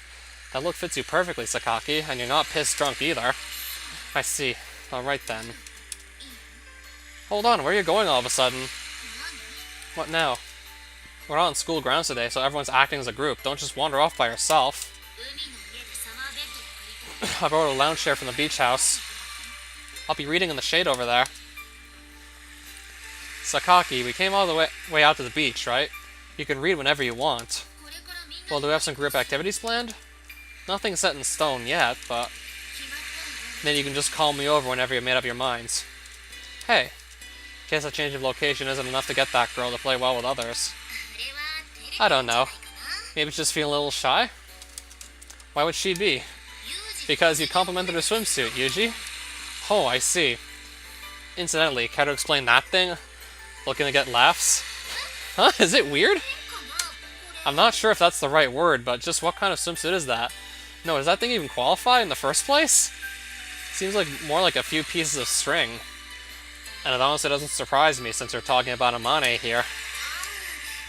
Speaker 1: That look fits you perfectly, Sakaki, and you're not pissed drunk either. I see. Alright then. Hold on, where are you going all of a sudden? What now? We're not on school grounds today, so everyone's acting as a group. Don't just wander off by yourself. I borrowed a lounge chair from the beach house. I'll be reading in the shade over there. Sakaki, we came all the way out to the beach, right? You can read whenever you want. Well, do we have some group activities planned? Nothing's set in stone yet, but then you can just call me over whenever you made up your minds. Hey, guess a change of location isn't enough to get that girl to play well with others. I don't know. Maybe she's just feeling a little shy? Why would she be? Because you complimented her swimsuit, Yuji? Oh, I see. Incidentally, care to explain that thing? Looking to get laughs? Huh? Is it weird? I'm not sure if that's the right word, but just what kind of swimsuit is that? No, does that thing even qualify in the first place? Seems like more like a few pieces of string. And it honestly doesn't surprise me since we're talking about Amane here.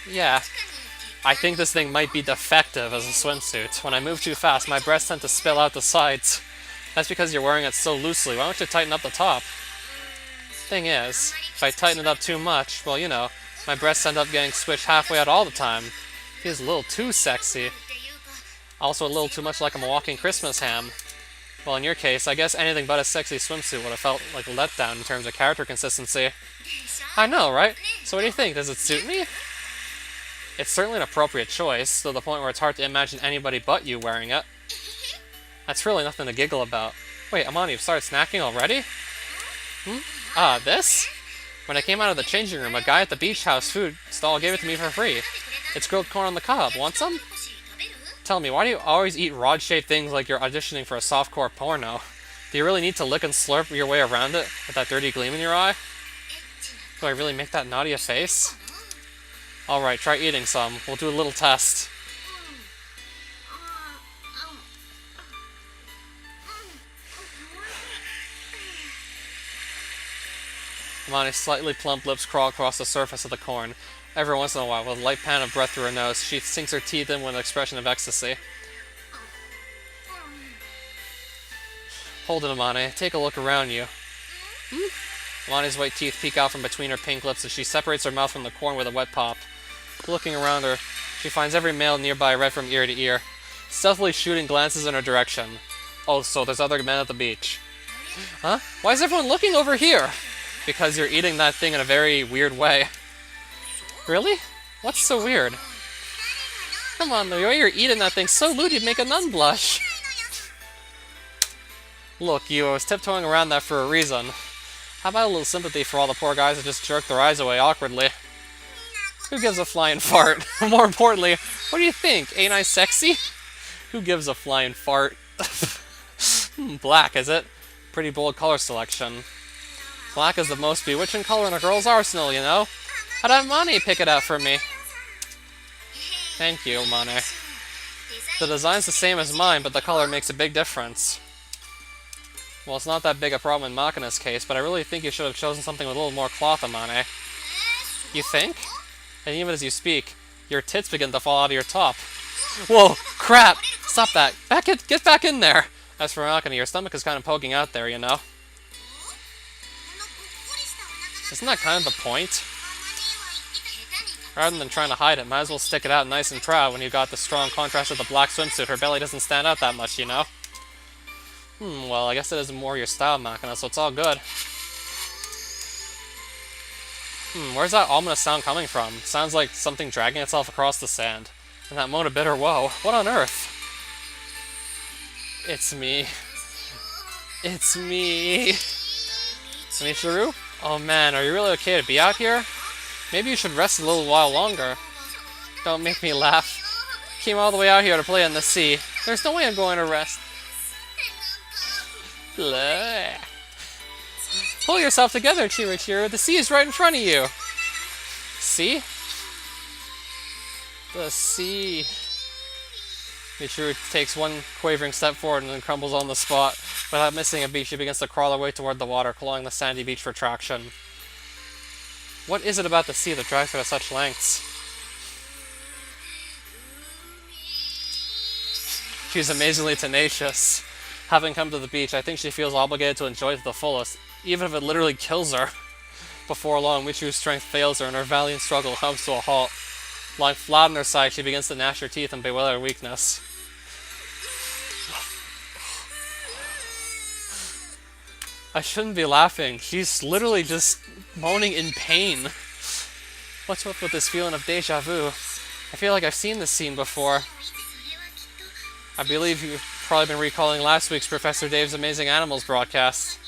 Speaker 1: Yeah, I think this thing might be defective as a swimsuit. When I move too fast, my breasts tend to spill out the sides. That's because you're wearing it so loosely. Why don't you tighten up the top? Thing is, if I tighten it up too much, well, you know, my breasts end up getting switched halfway out all the time. Feels a little too sexy. Also a little too much like I'm a walking Christmas ham. Well, in your case, I guess anything but a sexy swimsuit would have felt like a letdown in terms of character consistency. I know, right? So what do you think? Does it suit me? It's certainly an appropriate choice, to the point where it's hard to imagine anybody but you wearing it. That's really nothing to giggle about. Wait, Amani, you've started snacking already? This? When I came out of the changing room, a guy at the beach house food stall gave it to me for free. It's grilled corn on the cob. Want some? Tell me, why do you always eat rod-shaped things like you're auditioning for a softcore porno? Do you really need to lick and slurp your way around it with that dirty gleam in your eye? Do I really make that naughty a face? Alright, try eating some. We'll do a little test. Amani's slightly plump lips crawl across the surface of the corn, Every once in a while, with a light pan of breath through her nose, she sinks her teeth in with an expression of ecstasy. Hold it, Amane. Take a look around you. Amane's white teeth peek out from between her pink lips as she separates her mouth from the corn with a wet pop. Looking around her, she finds every male nearby red from ear to ear, stealthily shooting glances in her direction. Oh, so there's other men at the beach. Huh? Why is everyone looking over here? Because you're eating that thing in a very weird way. Really? What's so weird? Come on, the way you're eating that thing so lewd you'd make a nun blush. Look, you, I was tiptoeing around that for a reason. How about a little sympathy for all the poor guys that just jerk their eyes away awkwardly? Who gives a flying fart? More importantly, what do you think? Ain't I sexy? Who gives a flying fart? Black, is it? Pretty bold color selection. Black is the most bewitching color in a girl's arsenal, you know? How'd Amane pick it out for me? Thank you, Amane. The design's the same as mine, but the color makes a big difference. Well, it's not that big a problem in Makina's case, but I really think you should have chosen something with a little more cloth, Amane. You think? And even as you speak, your tits begin to fall out of your top. Whoa! Crap! Stop that! Get back in there! As for Makina, your stomach is kind of poking out there, you know? Isn't that kind of the point? Rather than trying to hide it, might as well stick it out nice and proud when you got the strong contrast of the black swimsuit. Her belly doesn't stand out that much, you know? Well, I guess it is more your style, Makina, so it's all good. Where's that ominous sound coming from? Sounds like something dragging itself across the sand. And that moan of bitter woe. What on earth? It's me. It's me. Michiru? Oh man, are you really okay to be out here? Maybe you should rest a little while longer. Don't make me laugh. Came all the way out here to play in the sea. There's no way I'm going to rest. Blah. Pull yourself together, Chirichiru. The sea is right in front of you. See? The sea. Michiru takes one quavering step forward and then crumbles on the spot. Without missing a beat, she begins to crawl her way toward the water, clawing the sandy beach for traction. What is it about the sea that drags her to such lengths? She's amazingly tenacious. Having come to the beach, I think she feels obligated to enjoy it to the fullest, even if it literally kills her. Before long, Michiru's strength fails her and her valiant struggle comes to a halt. Lying flat on her side, she begins to gnash her teeth and bewail her weakness. I shouldn't be laughing. She's literally just moaning in pain. What's up with this feeling of deja vu? I feel like I've seen this scene before. I believe you've probably been recalling last week's Professor Dave's Amazing Animals broadcast.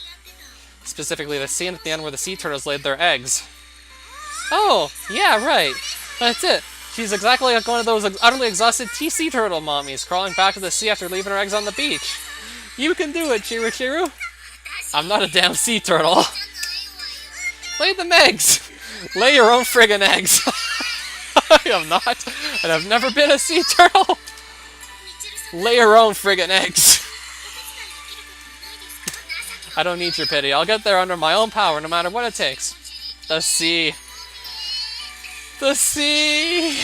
Speaker 1: Specifically the scene at the end where the sea turtles laid their eggs. Oh, yeah, right. That's it. She's exactly like one of those utterly exhausted sea turtle mommies crawling back to the sea after leaving her eggs on the beach. You can do it, Chirichiru. I'm not a damn sea turtle. Lay them eggs. Lay your own friggin' eggs. I am not, and I've never been a sea turtle. Lay your own friggin' eggs. I don't need your pity. I'll get there under my own power, no matter what it takes. The sea. The sea!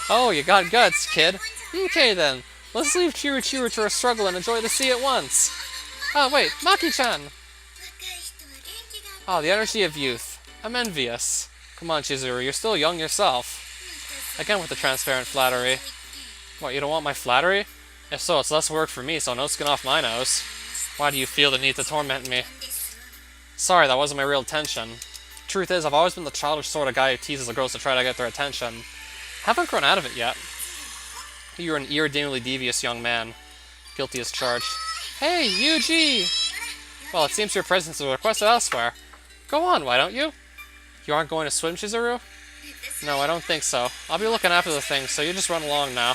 Speaker 1: Oh, you got guts, kid. Okay then, let's leave Chirichiru to her struggle and enjoy the sea at once. Oh wait, Maki-chan! Oh, the energy of youth. I'm envious. Come on, Chizuru, you're still young yourself. Again with the transparent flattery. What, you don't want my flattery? If so, it's less work for me, so no skin off my nose. Why do you feel the need to torment me? Sorry, that wasn't my real intention. Truth is, I've always been the childish sort of guy who teases the girls to try to get their attention. Haven't grown out of it yet. You're an irredeemably devious young man. Guilty as charged. Hey, Yuji! Well, it seems your presence is requested elsewhere. Go on, why don't you? You aren't going to swim, Chizuru? No, I don't think so. I'll be looking after the things, so you just run along now.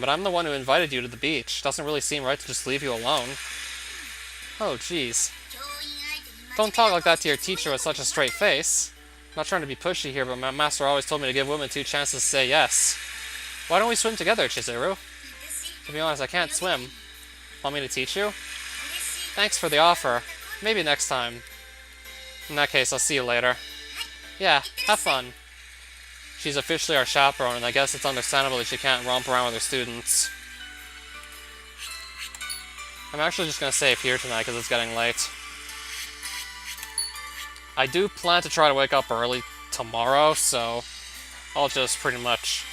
Speaker 1: But I'm the one who invited you to the beach. Doesn't really seem right to just leave you alone. Oh, jeez. Don't talk like that to your teacher with such a straight face. I'm not trying to be pushy here, but my master always told me to give women 2 chances to say yes. Why don't we swim together, Chizuru? To be honest, I can't swim. Want me to teach you? Thanks for the offer. Maybe next time. In that case, I'll see you later. Yeah, have fun. She's officially our chaperone, and I guess it's understandable that she can't romp around with her students. I'm actually just gonna save here tonight because it's getting late. I do plan to try to wake up early tomorrow, so I'll just pretty much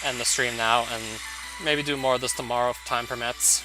Speaker 1: end the stream now and maybe do more of this tomorrow if time permits.